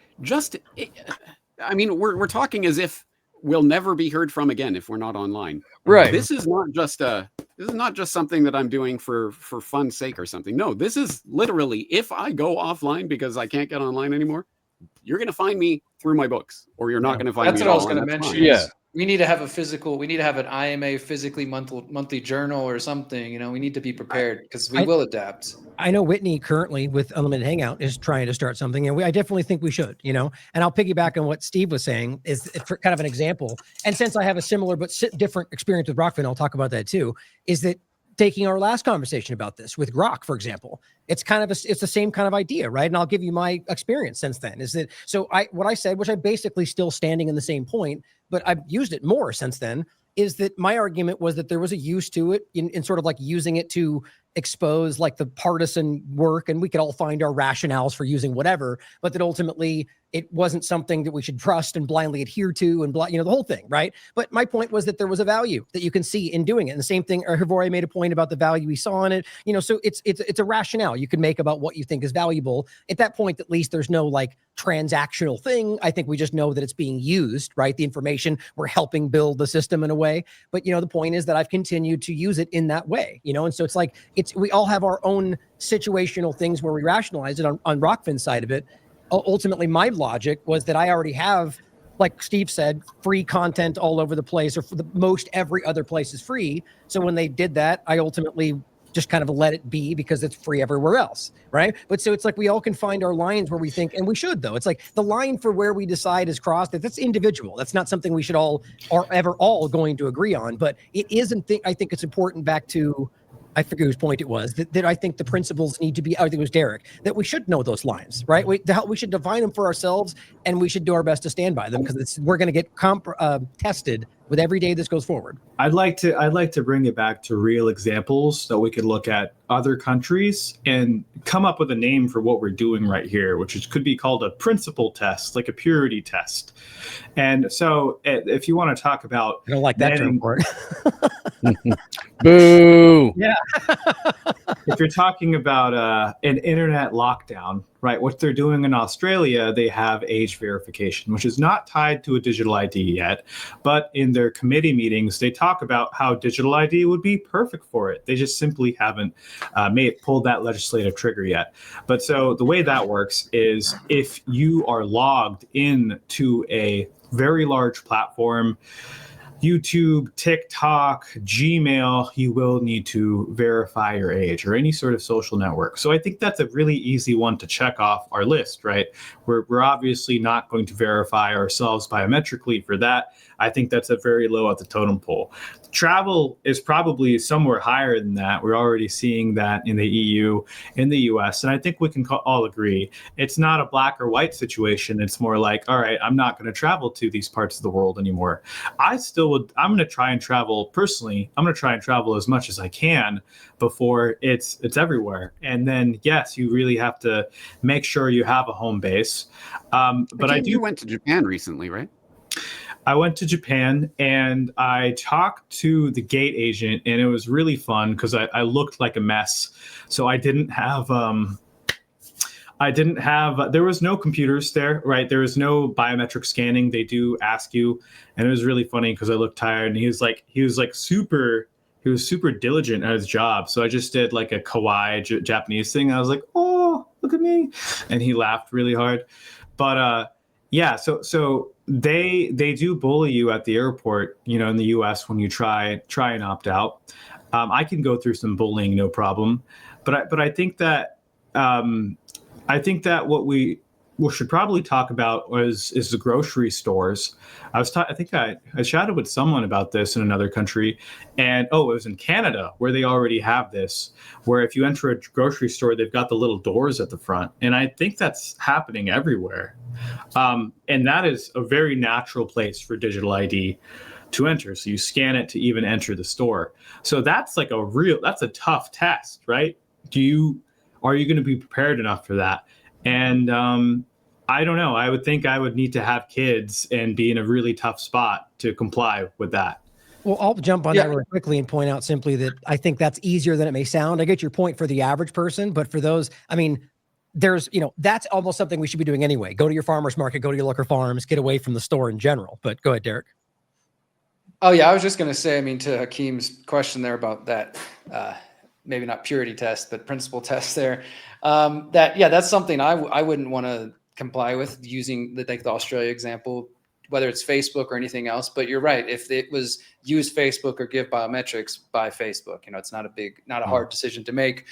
I mean, we're talking as if we'll never be heard from again if we're not online. Right. This is not just something that I'm doing for fun's sake or something. No, this is literally, if I go offline because I can't get online anymore, you're going to find me through my books, or you're not going to find me. That's what I was going to mention. Yeah. We need to have we need to have an IMA physically monthly journal or something. We need to be prepared because we will adapt. I know Whitney currently with Unlimited Hangout is trying to start something, and I definitely think we should, and I'll piggyback on what Steve was saying is for kind of an example. And since I have a similar but different experience with Rockfin, I'll talk about that too, is that taking our last conversation about this with Grok, for example, it's the same kind of idea, right? And I'll give you my experience since then is that, what I said, which I basically still standing in the same point, but I've used it more since then, is that my argument was that there was a use to it in sort of like using it to expose like the partisan work, and we could all find our rationales for using whatever, but that ultimately it wasn't something that we should trust and blindly adhere to and the whole thing, right? But my point was that there was a value that you can see in doing it. And the same thing, Havore made a point about the value he saw in it, so it's a rationale you can make about what you think is valuable. At that point, at least there's no like transactional thing. I think we just know that it's being used, right? The information, we're helping build the system in a way. But the point is that I've continued to use it in that way, and so it's like we all have our own situational things where we rationalize it on Rockfin's side of it. Ultimately, my logic was that I already have, like Steve said, free content all over the place, or for the most every other place is free. So when they did that, I ultimately just kind of let it be because it's free everywhere else, right? But so it's like we all can find our lines where we think, and we should though. It's like the line for where we decide is crossed. That's individual. That's not something we should all going to agree on. But it isn't. I think it's important back to, I forget whose point it was, that I think the principles need to be, I think it was Derek, that we should know those lines, right? We should define them for ourselves, and we should do our best to stand by them, because we're going to get tested with every day this goes forward. I'd like to bring it back to real examples that we could look at other countries and come up with a name for what we're doing right here, which could be called a principle test, like a purity test. And so if you want to talk about, I don't like that term for it. Boo. Yeah. If you're talking about an internet lockdown, right? What they're doing in Australia, they have age verification, which is not tied to a digital ID yet. But in their committee meetings, they talk about how digital ID would be perfect for it. They just simply haven't pulled that legislative trigger yet. But so the way that works is if you are logged in to a very large platform, YouTube, TikTok, Gmail, you will need to verify your age, or any sort of social network. So I think that's a really easy one to check off our list, right? We're obviously not going to verify ourselves biometrically for that. I think that's a very low at the totem pole. Travel is probably somewhere higher than that. We're already seeing that in the EU, in the US, and I think we can all agree it's not a black or white situation. It's more like, all right, I'm not going to travel to these parts of the world anymore. I'm going to try and travel personally. I'm going to try and travel as much as I can before it's everywhere. And then, yes, you really have to make sure you have a home base. But you went to Japan recently, right? I went to Japan and I talked to the gate agent, and it was really fun because I looked like a mess. So I didn't have there was no computers there, right? There was no biometric scanning. They do ask you, and it was really funny because I looked tired, and he was super diligent at his job. So I just did like a kawaii Japanese thing. I was like, oh, look at me. And he laughed really hard. But yeah, so they do bully you at the airport, in the US when you try and opt out. I can go through some bullying, no problem. But I think that what we should probably talk about is the grocery stores. I think I chatted with someone about this in another country, and it was in Canada where they already have this, where if you enter a grocery store, they've got the little doors at the front, and I think that's happening everywhere. And that is a very natural place for digital ID to enter. So you scan it to even enter the store. So that's like that's a tough test, right? Are you going to be prepared enough for that? And I don't know. I would think I would need to have kids and be in a really tough spot to comply with that. Well, I'll jump on that really quickly and point out simply that I think that's easier than it may sound. I get your point for the average person, but for those, there's, that's almost something we should be doing anyway. Go to your farmer's market, go to your local farms, get away from the store in general. But go ahead, Derek. Oh yeah, I was just going to say, to Hakeem's question there about that, maybe not purity test, but principle test there. That's something I wouldn't want to comply with, using the Australia example, whether it's Facebook or anything else. But you're right. If it was use Facebook or give biometrics by Facebook, it's not a hard decision to make.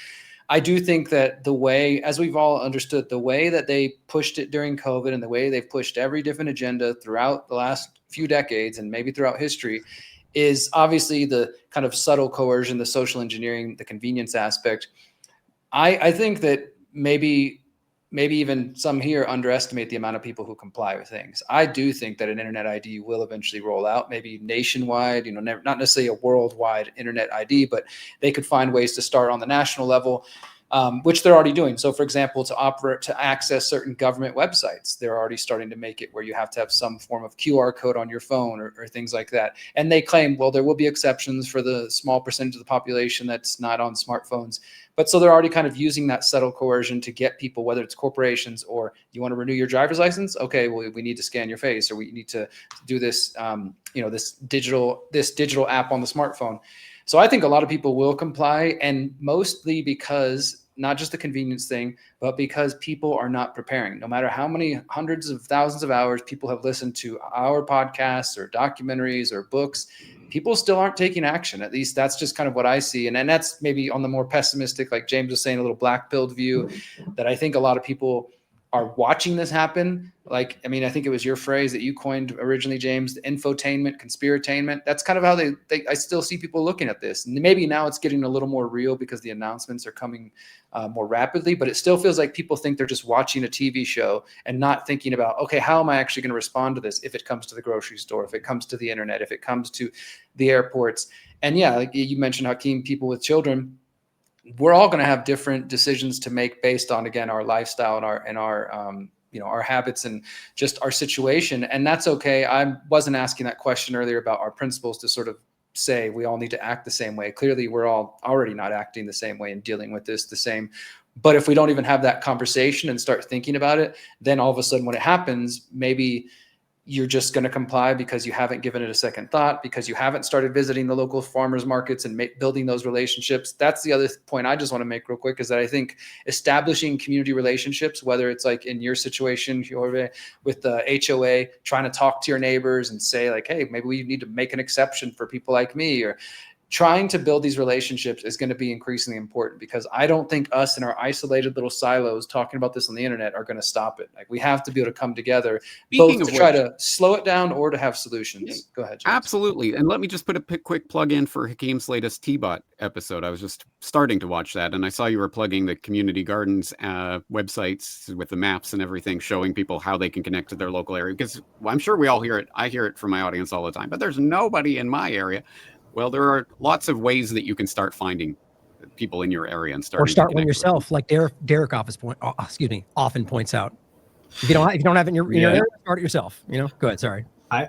I do think that the way, as we've all understood, the way that they pushed it during COVID and the way they've pushed every different agenda throughout the last few decades and maybe throughout history is obviously the kind of subtle coercion, the social engineering, the convenience aspect. I think that maybe even some here underestimate the amount of people who comply with things. I do think that an internet ID will eventually roll out, maybe nationwide, not necessarily a worldwide internet ID, but they could find ways to start on the national level, which they're already doing. So for example, to access certain government websites, they're already starting to make it where you have to have some form of QR code on your phone or things like that. And they claim, well, there will be exceptions for the small percentage of the population that's not on smartphones. But so they're already kind of using that subtle coercion to get people, whether it's corporations or you want to renew your driver's license. Okay, well, we need to scan your face, or we need to do this, this digital app on the smartphone. So I think a lot of people will comply, and mostly because not just the convenience thing, but because people are not preparing. No matter how many hundreds of thousands of hours people have listened to our podcasts or documentaries or books, people still aren't taking action. At least that's just kind of what I see. And that's maybe on the more pessimistic, like James was saying, a little black-pilled view, that I think a lot of people are watching this happen. Like, I mean, I think it was your phrase that you coined originally, James, the infotainment, conspiratainment. That's kind of how I still see people looking at this. And maybe now it's getting a little more real because the announcements are coming more rapidly, but it still feels like people think they're just watching a TV show and not thinking about, okay, how am I actually going to respond to this if it comes to the grocery store, if it comes to the internet, if it comes to the airports. And yeah, like you mentioned, Hakeem, people with children, we're all going to have different decisions to make based on, again, our lifestyle and our habits and just our situation. And that's okay. I wasn't asking that question earlier about our principles to sort of say we all need to act the same way. Clearly, we're all already not acting the same way and dealing with this the same. But if we don't even have that conversation and start thinking about it, then all of a sudden when it happens, maybe you're just going to comply because you haven't given it a second thought, because you haven't started visiting the local farmers markets and building those relationships. That's the other point I just want to make real quick, is that I think establishing community relationships, whether it's like in your situation with the HOA, trying to talk to your neighbors and say like, hey, maybe we need to make an exception for people like me, or trying to build these relationships is going to be increasingly important, because I don't think us in our isolated little silos talking about this on the internet are going to stop it. Like, we have to be able to come together, both to try to slow it down or to have solutions. Go ahead, James. Absolutely. And let me just put a quick plug in for Hakeem's latest T-Bot episode. I was just starting to watch that, and I saw you were plugging the community gardens websites with the maps and everything, showing people how they can connect to their local area. Because I'm sure we all hear it. I hear it from my audience all the time, but there's nobody in my area. Well, there are lots of ways that you can start finding people in your area and start one yourself, like Derek often points out. If you don't have it in your area, start it yourself. Go ahead. Sorry. I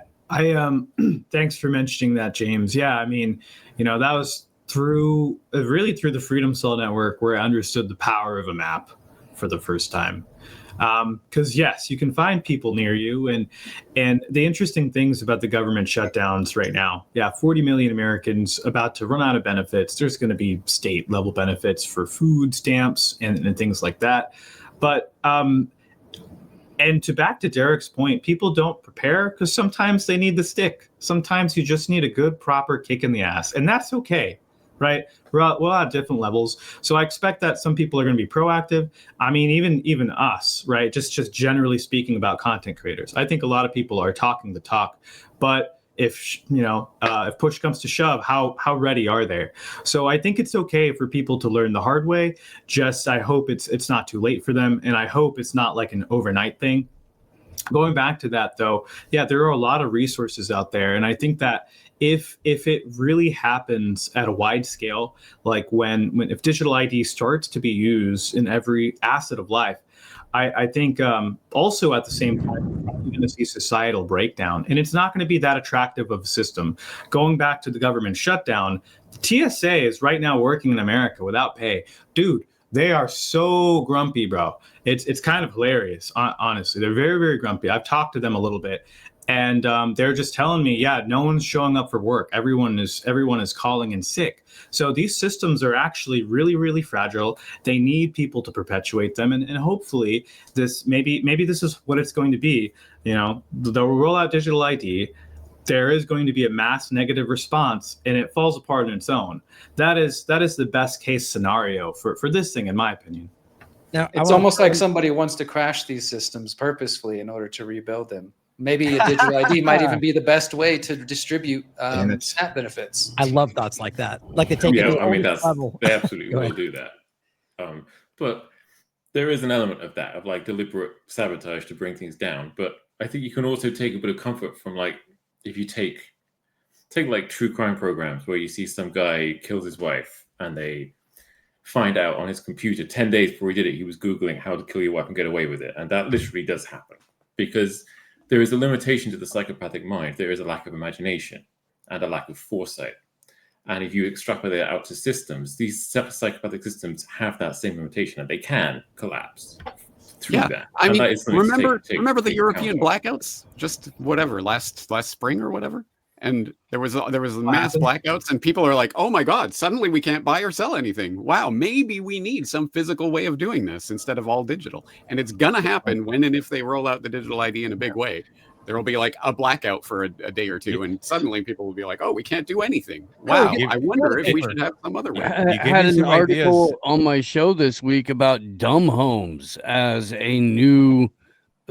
thanks for mentioning that, James. Yeah, I mean, that was through the Freedom Cell Network where I understood the power of a map for the first time. Because yes, you can find people near you, and the interesting things about the government shutdowns right now. Yeah, 40 million Americans about to run out of benefits. There's going to be state level benefits for food stamps and things like that. But and back to Derek's point, people don't prepare because sometimes they need the stick. Sometimes you just need a good, proper kick in the ass, and that's okay. Right, we're all at different levels, so I expect that some people are going to be proactive. I mean, even us, right? Just generally speaking about content creators, I think a lot of people are talking the talk, but if push comes to shove, how ready are they? So I think it's okay for people to learn the hard way. Just I hope it's not too late for them, and I hope it's not like an overnight thing. Going back to that, though, yeah, there are a lot of resources out there, and I think that if it really happens at a wide scale, like if digital ID starts to be used in every asset of life, I think also at the same time, you're going to see societal breakdown, and it's not going to be that attractive of a system. Going back to the government shutdown, the TSA is right now working in America without pay. Dude, they are so grumpy, bro. It's kind of hilarious, honestly. They're very, very grumpy. I've talked to them a little bit, and they're just telling me, yeah, no one's showing up for work. Everyone is calling in sick. So these systems are actually really, really fragile. They need people to perpetuate them, and hopefully this maybe this is what it's going to be. They'll roll out digital ID. There is going to be a mass negative response, and it falls apart on its own. That is the best case scenario for this thing, in my opinion. Now, it's almost like somebody wants to crash these systems purposefully in order to rebuild them. Maybe a digital ID might even be the best way to distribute SNAP benefits. I love thoughts like that. Like they take it to the level. They absolutely will do that. But there is an element of that, of like deliberate sabotage to bring things down. But I think you can also take a bit of comfort from, like, if you take like true crime programs where you see some guy kills his wife and they find out on his computer 10 days before he did it, he was Googling how to kill your wife and get away with it. And that literally does happen, because there is a limitation to the psychopathic mind. There is a lack of imagination and a lack of foresight. And if you extrapolate it out to systems, these psychopathic systems have that same limitation, and they can collapse through that. I mean, remember the European blackouts, just whatever, last spring or whatever? And there was mass blackouts, and people are like, oh my God, suddenly we can't buy or sell anything. Wow, maybe we need some physical way of doing this instead of all digital. And it's going to happen when and if they roll out the digital ID in a big way. There will be like a blackout for a day or two, and suddenly people will be like, "Oh, we can't do anything." Oh, Wow, you- I wonder if we paper. should have some other way. I You gave had me an some article ideas. on my show this week about dumb homes as a new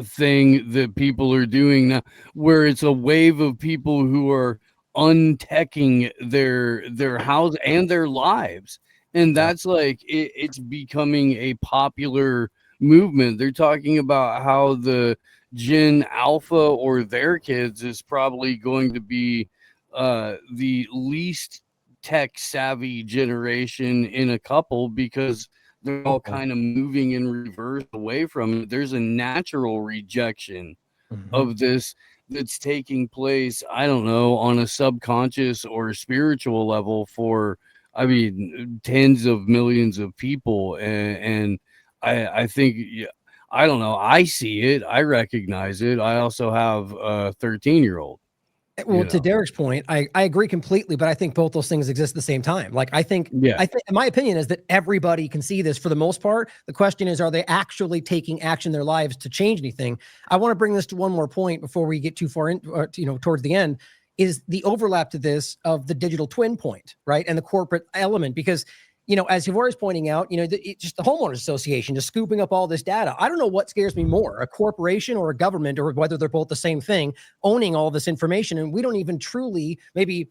thing that people are doing now, where it's a wave of people who are unteching their house and their lives, and that's like it's becoming a popular movement. They're talking about how the Gen Alpha or their kids is probably going to be the least tech savvy generation in a couple, because they're all kind of moving in reverse away from it. There's a natural rejection of this that's taking place, I don't know, on a subconscious or spiritual level for, I mean, tens of millions of people. And I think, I don't know, I see it, I recognize it. I also have a 13-year-old. Well, to Derek's point, I agree completely, but I think both those things exist at the same time. Like, I think my opinion is that everybody can see this for the most part. The question is, are they actually taking action in their lives to change anything? I want to bring this to one more point before we get too far in, towards the end, is the overlap to this of the digital twin point, right? And the corporate element, because as Yvonne is pointing out, just the homeowners association just scooping up all this data. I don't know what scares me more, a corporation or a government, or whether they're both the same thing, owning all this information. And we don't even truly, maybe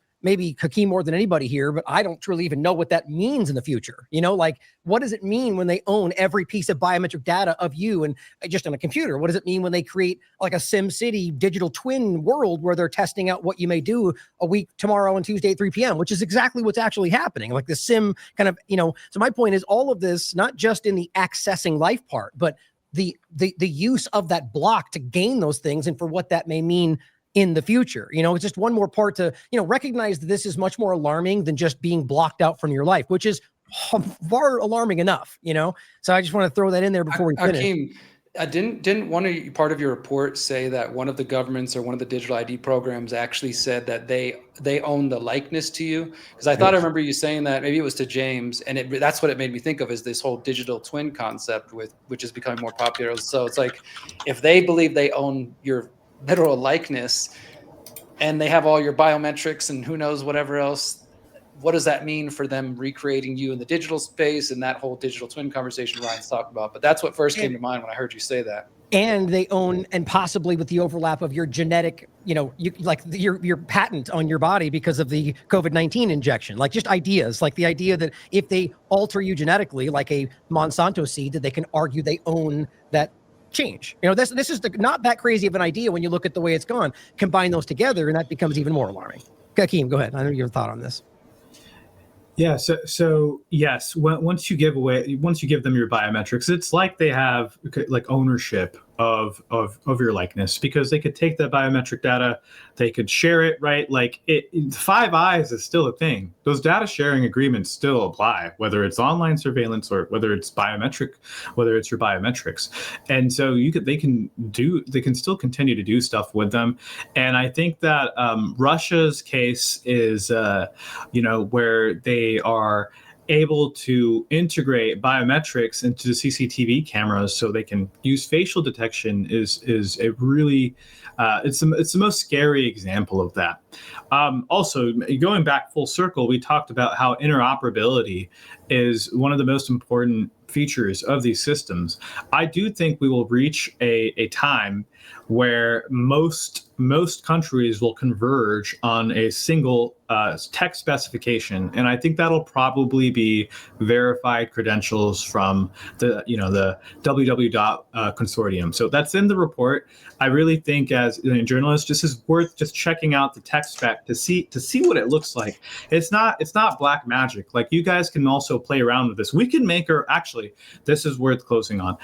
Hakeem more than anybody here, but I don't truly even know what that means in the future. Like, what does it mean when they own every piece of biometric data of you and just on a computer? What does it mean when they create like a Sim City digital twin world where they're testing out what you may do a week tomorrow on Tuesday at 3 p.m., which is exactly what's actually happening. Like the sim kind of, so my point is all of this, not just in the accessing life part, but the use of that block to gain those things and for what that may mean in the future. It's just one more part to, recognize that this is much more alarming than just being blocked out from your life, which is far alarming enough, So I just want to throw that in there before we finish. Hakeem, didn't part of your report say that one of the governments or one of the digital ID programs actually said that they own the likeness to you? Because I thought I remember you saying that, maybe it was to James, and that's what it made me think of, is this whole digital twin concept which is becoming more popular. So it's like, if they believe they own your literal likeness and they have all your biometrics and who knows whatever else, what does that mean for them recreating you in the digital space and that whole digital twin conversation Ryan's talked about? But that's what first came to mind when I heard you say that. And they own, and possibly with the overlap of your genetic, your patent on your body because of the COVID-19 injection, like just ideas, like the idea that if they alter you genetically, like a Monsanto seed, that they can argue they own that change. This is not that crazy of an idea when you look at the way it's gone. Combine those together, and that becomes even more alarming. Hakeem, go ahead. I know your thought on this. Yeah. So yes, once you give them your biometrics, it's like they have like ownership of your likeness, because they could take that biometric data, they could share it, right? Like Five Eyes is still a thing. Those data sharing agreements still apply, whether it's online surveillance or whether it's biometric, whether it's your biometrics. And so they can still continue to do stuff with them. And I think that Russia's case is, where they are able to integrate biometrics into the CCTV cameras so they can use facial detection is a really it's the most scary example of that. Also, going back full circle, we talked about how interoperability is one of the most important features of these systems. I do think we will reach a time where most countries will converge on a single tech specification, and I think that'll probably be verified credentials from the www consortium. So that's in the report. I really think, as a journalist, this is worth just checking out the tech spec to see what it looks like. It's not black magic. Like, you guys can also play around with this. We can make actually, this is worth closing on.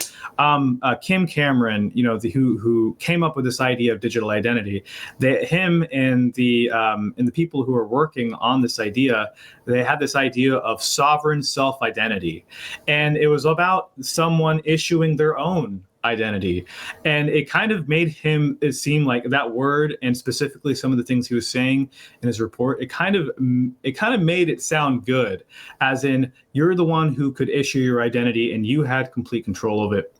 Kim Cameron, who came up with this idea of digital identity, him and the people who are working on this idea, they had this idea of sovereign self-identity, and it was about someone issuing their own identity. And it kind of made it seem like that word, and specifically some of the things he was saying in his report, it kind of made it sound good, as in, you're the one who could issue your identity and you had complete control of it.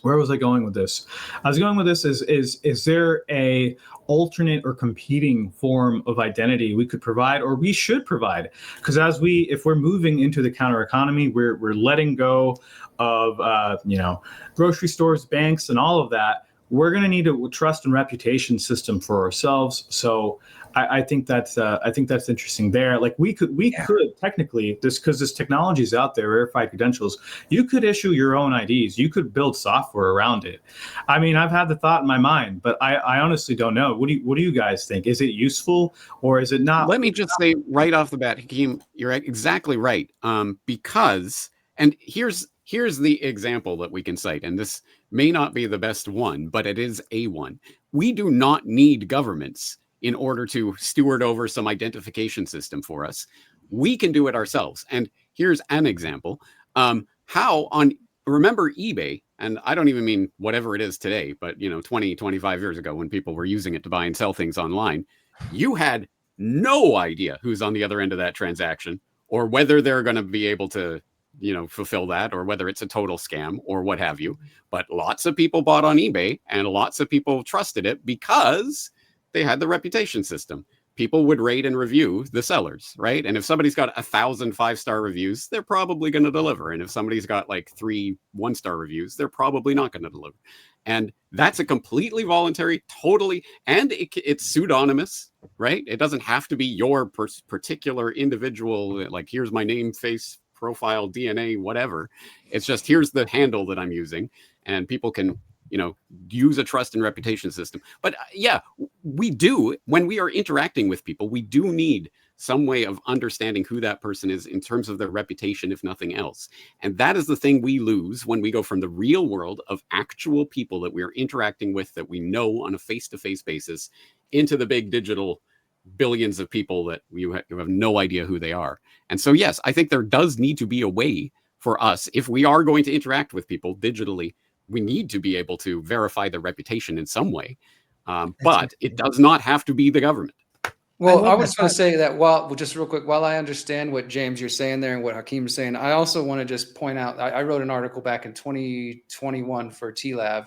Where was I going with this? I was going with this is there a alternate or competing form of identity we could provide, or we should provide? Because if we're moving into the counter economy, we're letting go of grocery stores, banks, and all of that. We're going to need a trust and reputation system for ourselves. So I think that's interesting there. Like we could technically, because this technology is out there, verified credentials, you could issue your own IDs. You could build software around it. I mean, I've had the thought in my mind, but I honestly don't know. What do you guys think? Is it useful or is it not? Let me just say right off the bat, Hakeem, you're exactly right. Because, and here's the example that we can cite, and this may not be the best one, but it is a one. We do not need governments in order to steward over some identification system for us. We can do it ourselves. And here's an example. Remember eBay, and I don't even mean whatever it is today, but 20, 25 years ago when people were using it to buy and sell things online, you had no idea who's on the other end of that transaction or whether they're going to be able to fulfill that, or whether it's a total scam or what have you. But lots of people bought on eBay and lots of people trusted it because they had the reputation system. People would rate and review the sellers, right? And if somebody's got 1,000 5-star reviews, they're probably going to deliver. And if somebody's got like 3 1-star reviews, they're probably not going to deliver. And that's a completely voluntary, totally, and it's pseudonymous, right? It doesn't have to be your particular individual, like here's my name, face, profile, DNA, whatever. It's just, here's the handle that I'm using, and people can use a trust and reputation system. But we do, when we are interacting with people, we do need some way of understanding who that person is in terms of their reputation, if nothing else. And that is the thing we lose when we go from the real world of actual people that we are interacting with, that we know on a face-to-face basis, into the big digital billions of people that you have no idea who they are. And so, yes, I think there does need to be a way for us, if we are going to interact with people digitally, we need to be able to verify their reputation in some way. But it does not have to be the government. Well, I was going to say that just real quick, while I understand what James you're saying there and what Hakeem is saying, I also want to just point out, I wrote an article back in 2021 for TLAV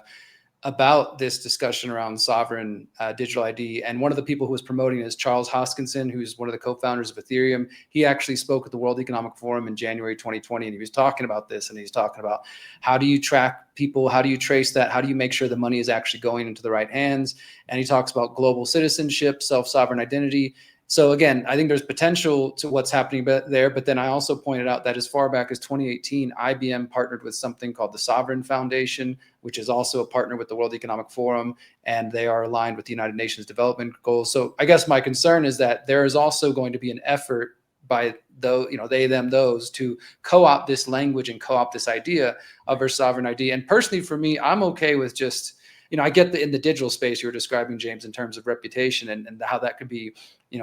about this discussion around sovereign digital ID. And one of the people who was promoting it is Charles Hoskinson, who's one of the co-founders of Ethereum. He actually spoke at the World Economic Forum in January 2020, and he was talking about this, and he's talking about how do you track people? How do you trace that? How do you make sure the money is actually going into the right hands? And he talks about global citizenship, self-sovereign identity. So again, I think there's potential to what's happening there. But then I also pointed out that as far back as 2018, IBM partnered with something called the Sovereign Foundation, which is also a partner with the World Economic Forum, and they are aligned with the United Nations Development Goals. So I guess my concern is that there is also going to be an effort by they, them, those to co-opt this language and co-opt this idea of our sovereign ID. And personally, for me, I'm okay with just, I get in the digital space you were describing, James, in terms of reputation and how that could be,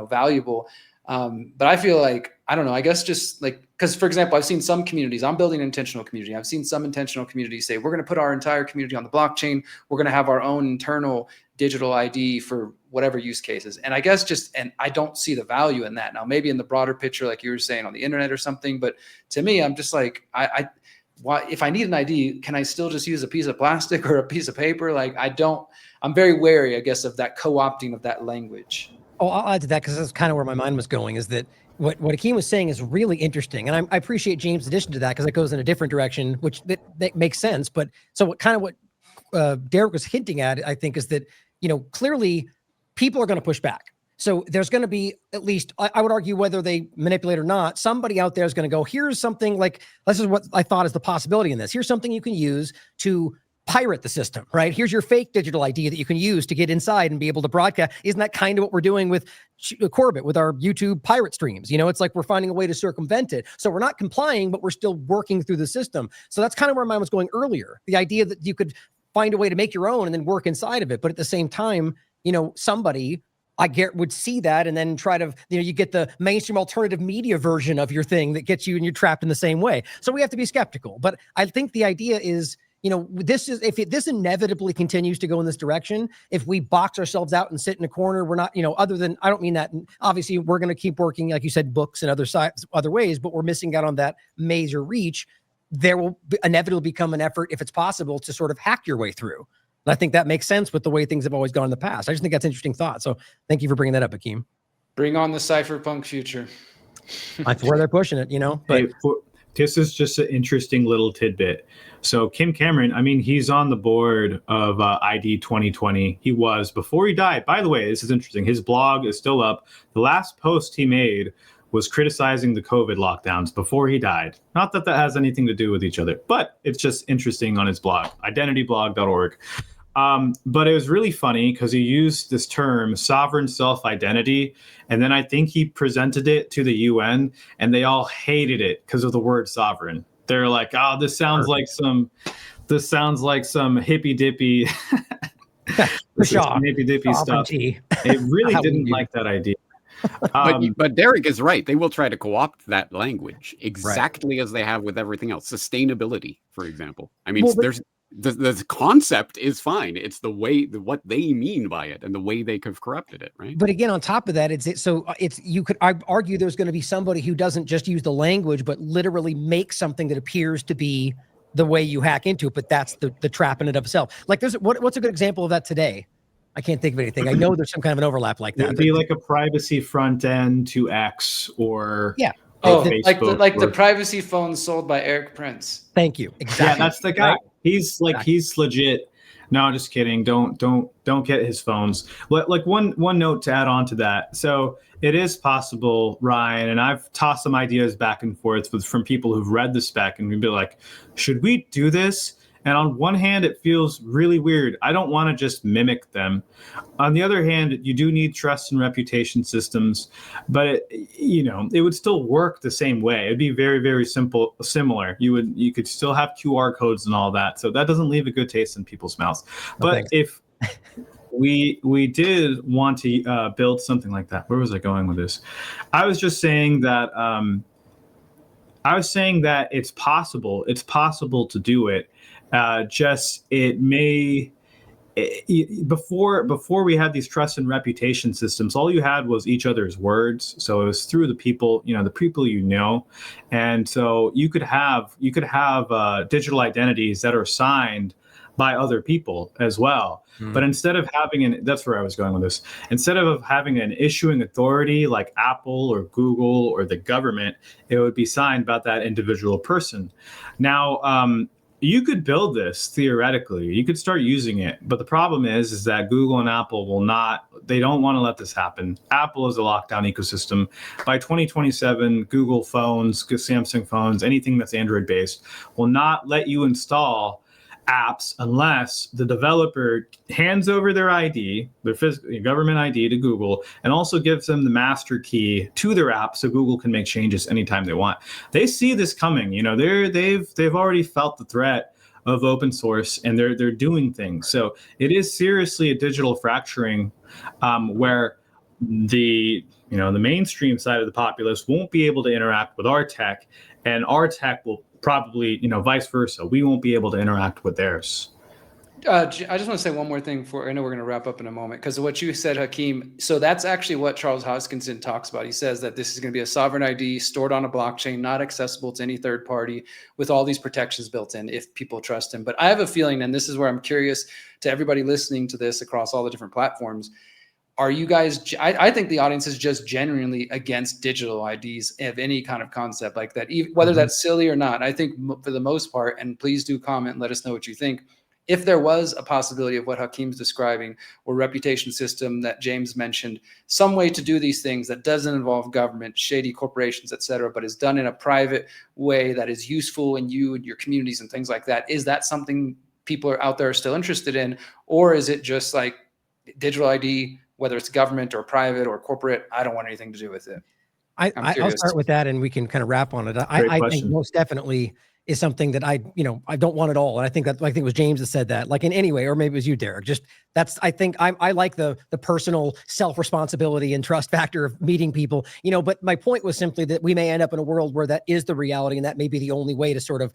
valuable. But I feel like, I don't know, I guess just like, because for example, I've seen some communities, I'm building an intentional community. I've seen some intentional communities say, we're going to put our entire community on the blockchain. We're going to have our own internal digital ID for whatever use cases. And I guess and I don't see the value in that. Now, maybe in the broader picture, like you were saying on the internet or something, but to me, I'm just like, why, if I need an ID, can I still just use a piece of plastic or a piece of paper? Like I'm very wary, I guess, of that co-opting of that language. Oh, I'll add to that because that's kind of where my mind was going, is that what Hakeem was saying is really interesting. And I appreciate James' addition to that because it goes in a different direction, which that makes sense. But so what Derek was hinting at, I think, is that, clearly people are going to push back. So there's going to be, at least, I would argue, whether they manipulate or not, somebody out there is going to go, here's something like, this is what I thought is the possibility in this. Here's something you can use to pirate the system, right? Here's your fake digital ID that you can use to get inside and be able to broadcast. Isn't that kind of what we're doing with Corbett, with our YouTube pirate streams? It's like we're finding a way to circumvent it. So we're not complying, but we're still working through the system. So that's kind of where mine was going earlier. The idea that you could find a way to make your own and then work inside of it. But at the same time, somebody would see that and then try to, you get the mainstream alternative media version of your thing that gets you and you're trapped in the same way. So we have to be skeptical. But I think the idea is, this inevitably continues to go in this direction, if we box ourselves out and sit in a corner, we're not, other than, I don't mean that, obviously we're going to keep working, like you said, books and other ways, but we're missing out on that major reach. there will inevitably become an effort, if it's possible, to sort of hack your way through. And I think that makes sense with the way things have always gone in the past. I just think that's an interesting thought. So thank you for bringing that up, Hakeem. Bring on the cypherpunk future. That's where they're pushing it, But this is just an interesting little tidbit. So Kim Cameron, I mean, he's on the board of ID 2020. He was before he died. By the way, this is interesting. His blog is still up. The last post he made was criticizing the COVID lockdowns before he died. Not that that has anything to do with each other, but it's just interesting on his blog, identityblog.org. But it was really funny because he used this term, sovereign self-identity, and then I think he presented it to the UN, and they all hated it because of the word sovereign. They're like, "Oh, this sounds like some hippy dippy, hippy dippy stuff." It really didn't like that idea. But Derek is right. They will try to co-opt that language exactly as they have with everything else. Sustainability, for example. I mean, there's the concept is fine. It's the way, what they mean by it and the way they have corrupted it, right? But again, on top of that, you could argue there's going to be somebody who doesn't just use the language, but literally make something that appears to be the way you hack into it. But that's the trap in it of itself. Like what's a good example of that today? I can't think of anything. I know there's some kind of an overlap like that. It would be like a privacy front end to X or Facebook, like the privacy phone sold by Eric Prince. Thank you. Exactly. Yeah, that's the guy. Right? He's legit. No, just kidding. Don't get his phones. Like one note to add on to that. So it is possible, Ryan, and I've tossed some ideas back and forth from people who've read the spec, and we'd be like, should we do this? And on one hand, it feels really weird. I don't want to just mimic them. On the other hand, you do need trust and reputation systems, but it would still work the same way. It'd be very, very similar. You could still have QR codes and all that. So that doesn't leave a good taste in people's mouths. But if we did want to build something like that, where was I going with this? I was just saying that it's possible. It's possible to do it. Before we had these trust and reputation systems, all you had was each other's words. So it was through the people, and so you could have digital identities that are signed by other people as well. But instead of having that's where I was going with this. Instead of having an issuing authority like Apple or Google or the government, it would be signed by that individual person. Now, you could build this theoretically. You could start using it, but the problem is that Google and Apple they don't want to let this happen. Apple is a lockdown ecosystem. By 2027, Google phones, Samsung phones, anything that's Android based will not let you install apps unless the developer hands over their ID, their government ID to Google, and also gives them the master key to their app so Google can make changes anytime they want. They see this coming. They've already felt the threat of open source, and they're doing things. So it is seriously a digital fracturing where the mainstream side of the populace won't be able to interact with our tech, and our tech will probably, vice versa. We won't be able to interact with theirs. I just want to say one more thing I know we're going to wrap up in a moment, because of what you said, Hakeem. So that's actually what Charles Hoskinson talks about. He says that this is going to be a sovereign ID stored on a blockchain, not accessible to any third party, with all these protections built in if people trust him. But I have a feeling, and this is where I'm curious to everybody listening to this across all the different platforms, are you guys, I think the audience is just genuinely against digital IDs of any kind of concept like that, whether that's silly or not. I think for the most part, and please do comment and let us know what you think, if there was a possibility of what Hakeem's describing, or reputation system that James mentioned, some way to do these things that doesn't involve government, shady corporations, et cetera, but is done in a private way that is useful in you and your communities and things like that, is that something people are out there are still interested in? Or is it just like digital ID, whether it's government or private or corporate, I don't want anything to do with it? I'll start with that, and we can kind of wrap on it. I think most definitely is something that I don't want at all. And I think it was James that said that, like in any way, or maybe it was you, Derek. I think I like the personal self-responsibility and trust factor of meeting people, but my point was simply that we may end up in a world where that is the reality, and that may be the only way to sort of,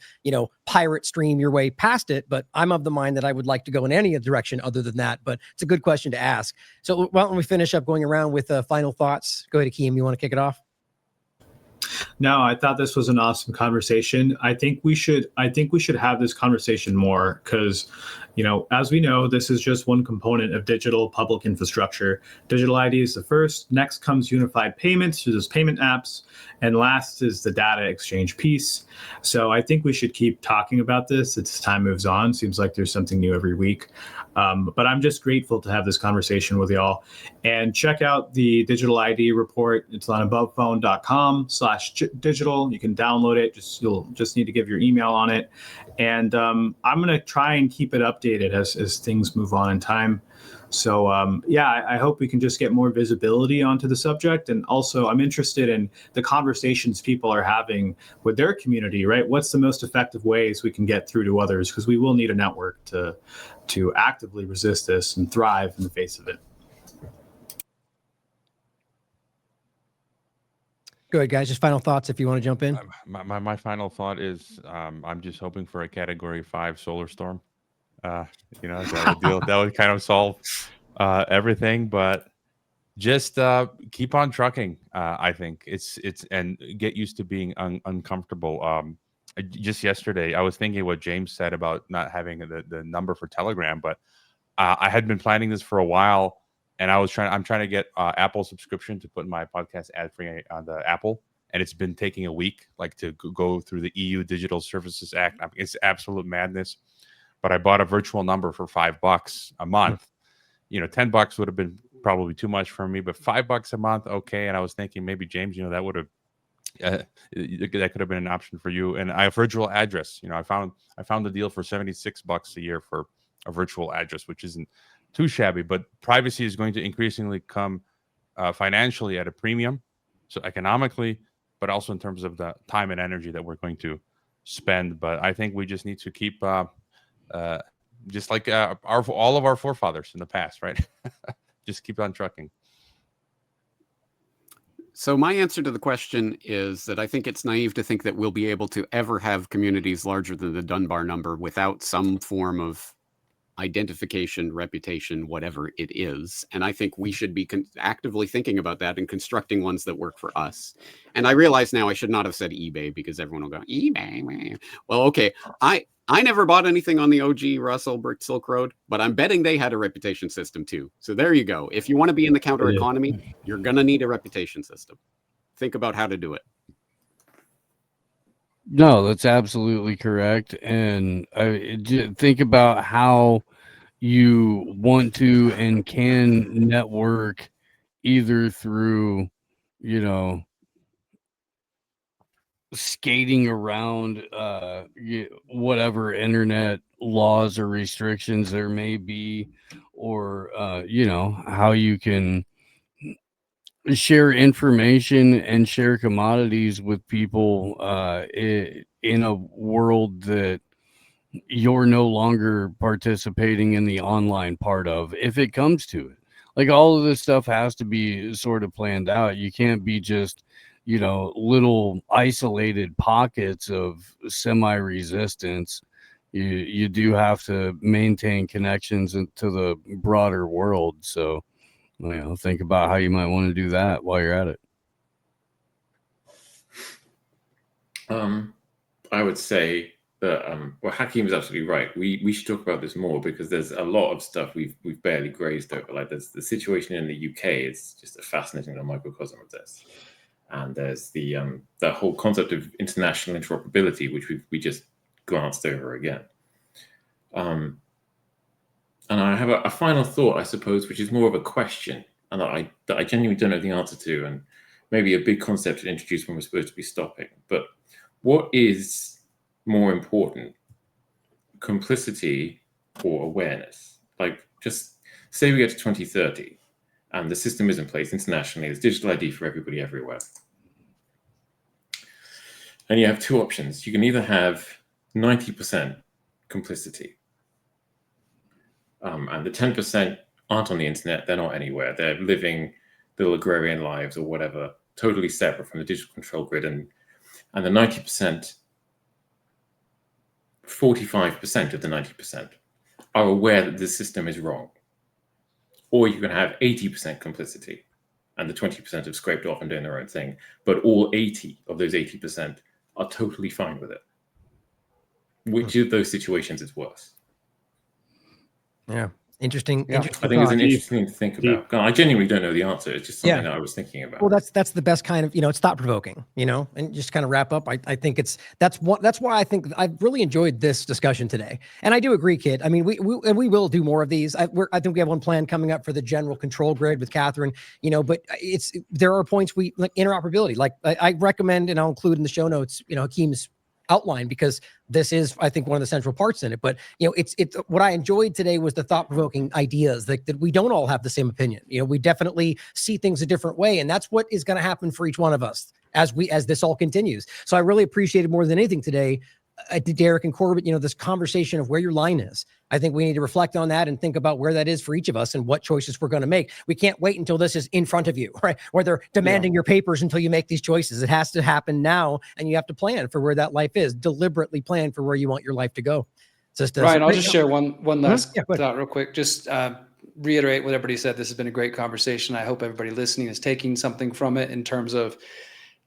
pirate stream your way past it. But I'm of the mind that I would like to go in any direction other than that. But it's a good question to ask. So why don't we finish up going around with final thoughts? Go ahead, Akeem. You want to kick it off? No, I thought this was an awesome conversation. I think we should have this conversation more because, as we know, this is just one component of digital public infrastructure. Digital ID is the first. Next comes unified payments through those payment apps, and last is the data exchange piece. So I think we should keep talking about this as time moves on. Seems like there's something new every week. But I'm just grateful to have this conversation with y'all. And check out the digital ID report. It's on abovephone.com/digital. You can download it. You'll just need to give your email on it. And I'm going to try and keep it updated as things move on in time. So I hope we can just get more visibility onto the subject. And also I'm interested in the conversations people are having with their community, right? What's the most effective ways we can get through to others? Because we will need a network to actively resist this and thrive in the face of it. Go ahead, guys. Just final thoughts if you want to jump in. My final thought is I'm just hoping for a Category 5 solar storm. That would kind of solve everything, but just keep on trucking. I think it's and get used to being uncomfortable. Just yesterday, I was thinking what James said about not having the number for Telegram, but I had been planning this for a while, and I'm trying to get Apple subscription to put my podcast ad free on the Apple, and it's been taking a week, like to go through the EU Digital Services Act. It's absolute madness. But I bought a virtual number for $5 a month. $10 would have been probably too much for me, but $5 a month, okay. And I was thinking maybe James, that would have that could have been an option for you. And I have virtual address. I found the deal for $76 a year for a virtual address, which isn't too shabby. But privacy is going to increasingly come financially at a premium, so economically, but also in terms of the time and energy that we're going to spend. But I think we just need to keep. Just like all of our forefathers in the past, right? Just keep on trucking. So my answer to the question is that I think it's naive to think that we'll be able to ever have communities larger than the Dunbar number without some form of identification, reputation, whatever it is. And I think we should be actively thinking about that and constructing ones that work for us. And I realize now I should not have said eBay because everyone will go, eBay, man. Well, okay. I never bought anything on the OG Russell Brick Silk Road, but I'm betting they had a reputation system too. So there you go. If you want to be in the counter economy, you're going to need a reputation system. Think about how to do it. No, that's absolutely correct. And think about how you want to and can network either through, skating around whatever internet laws or restrictions there may be, or how you can share information and share commodities with people in a world that you're no longer participating in the online part of, if it comes to it. Like, all of this stuff has to be sort of planned out. You can't be just little isolated pockets of semi-resistance. You do have to maintain connections into the broader world. So, think about how you might want to do that while you're at it. I would say that Hakeem is absolutely right. We should talk about this more because there's a lot of stuff we've barely grazed over. Like, there's the situation in the UK is just a fascinating little microcosm of this. And there's the whole concept of international interoperability, which we just glanced over again. And I have a final thought, I suppose, which is more of a question, and that I genuinely don't know the answer to, and maybe a big concept to introduce when we're supposed to be stopping. But what is more important, complicity or awareness? Like, just say we get to 2030. And the system is in place internationally. There's digital ID for everybody everywhere. And you have two options. You can either have 90% complicity. And the 10% aren't on the internet. They're not anywhere. They're living little agrarian lives or whatever, totally separate from the digital control grid. And the 90%, 45% of the 90% are aware that the system is wrong. Or you can have 80% complicity, and the 20% have scraped off and doing their own thing. But all 80 of those 80% are totally fine with it. Which of those situations is worse? Yeah. Interesting. Yeah. Interesting. I think it's an thought. interesting thing to think about. I genuinely don't know the answer. It's just something that I was thinking about. Well, that's the best kind of, it's thought provoking, and just kind of wrap up. I think that's why I think I've really enjoyed this discussion today. And I do agree, Kit. I mean, we will do more of these. I think we have one plan coming up for the general control grid with Catherine, but there are points like interoperability, like I recommend, and I'll include in the show notes, Hakeem's outline, because this is, I think, one of the central parts in it. But it's what I enjoyed today was the thought-provoking ideas that we don't all have the same opinion. We definitely see things a different way, and that's what is going to happen for each one of us as this all continues. So I really appreciated more than anything today, Derek and Corbett, this conversation of where your line is. I think we need to reflect on that and think about where that is for each of us and what choices we're going to make. We can't wait until this is in front of you, right? Or they're demanding your papers until you make these choices. It has to happen now, and you have to plan for where that life is. Deliberately plan for where you want your life to go. Ryan, I'll just share one last thought real quick. Just reiterate what everybody said. This has been a great conversation. I hope everybody listening is taking something from it in terms of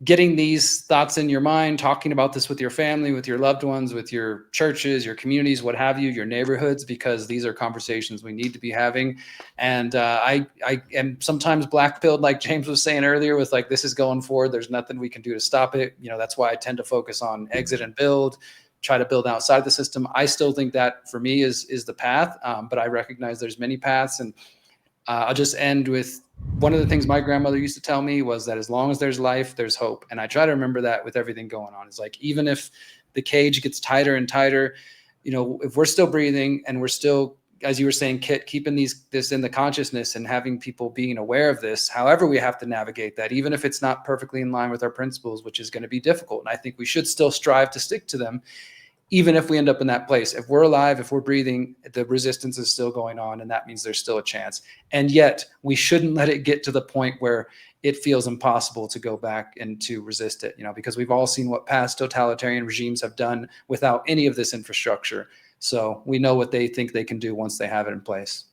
getting these thoughts in your mind, talking about this with your family, with your loved ones, with your churches, your communities, what have you, your neighborhoods, because these are conversations we need to be having. And I am sometimes black-pilled, like James was saying earlier, with like, this is going forward. There's nothing we can do to stop it. That's why I tend to focus on exit and build, try to build outside the system. I still think that for me is the path, but I recognize there's many paths. And I'll just end with one of the things my grandmother used to tell me was that as long as there's life, there's hope. And I try to remember that with everything going on. It's like, even if the cage gets tighter and tighter, if we're still breathing and we're still, as you were saying, Kit, keeping this in the consciousness and having people being aware of this, however we have to navigate that, even if it's not perfectly in line with our principles, which is going to be difficult. And I think we should still strive to stick to them, even if we end up in that place. If we're alive, if we're breathing, the resistance is still going on, and that means there's still a chance. And yet we shouldn't let it get to the point where it feels impossible to go back and to resist it, because we've all seen what past totalitarian regimes have done without any of this infrastructure. So we know what they think they can do once they have it in place.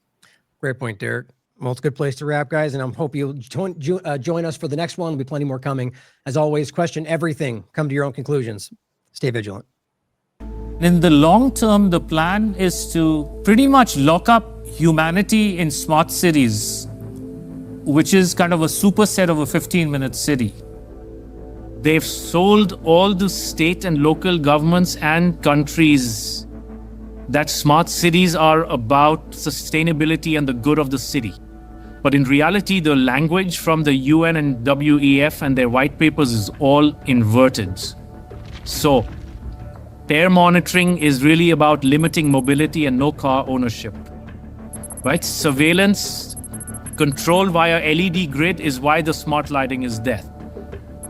Great point, Derek. Well, it's a good place to wrap, guys, and I hope you'll join us for the next one. There'll be plenty more coming. As always, question everything. Come to your own conclusions. Stay vigilant. In the long term, the plan is to pretty much lock up humanity in smart cities, which is kind of a superset of a 15-minute city. They've sold all the state and local governments and countries that smart cities are about sustainability and the good of the city. But in reality, the language from the UN and WEF and their white papers is all inverted. So, air monitoring is really about limiting mobility and no car ownership, right? Surveillance, control via LED grid is why the smart lighting is there.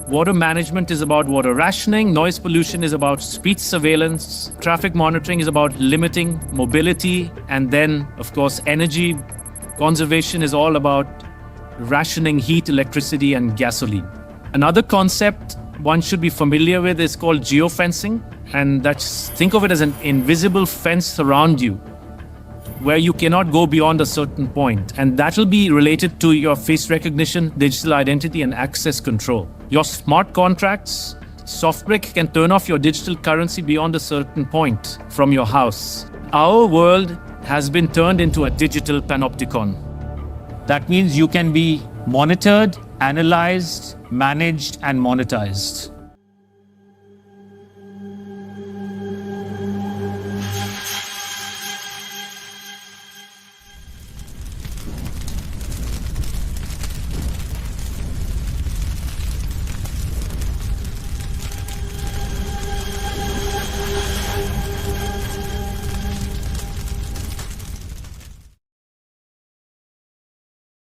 Water management is about water rationing, noise pollution is about speed surveillance, traffic monitoring is about limiting mobility, and then, of course, energy conservation is all about rationing heat, electricity, and gasoline. Another concept one should be familiar with is called geofencing, and think of it as an invisible fence around you where you cannot go beyond a certain point, and that will be related to your face recognition, digital identity, and access control. Your smart contracts, SoftBrick can turn off your digital currency beyond a certain point from your house. Our world has been turned into a digital panopticon. That means you can be monitored, analyzed, managed, and monetized.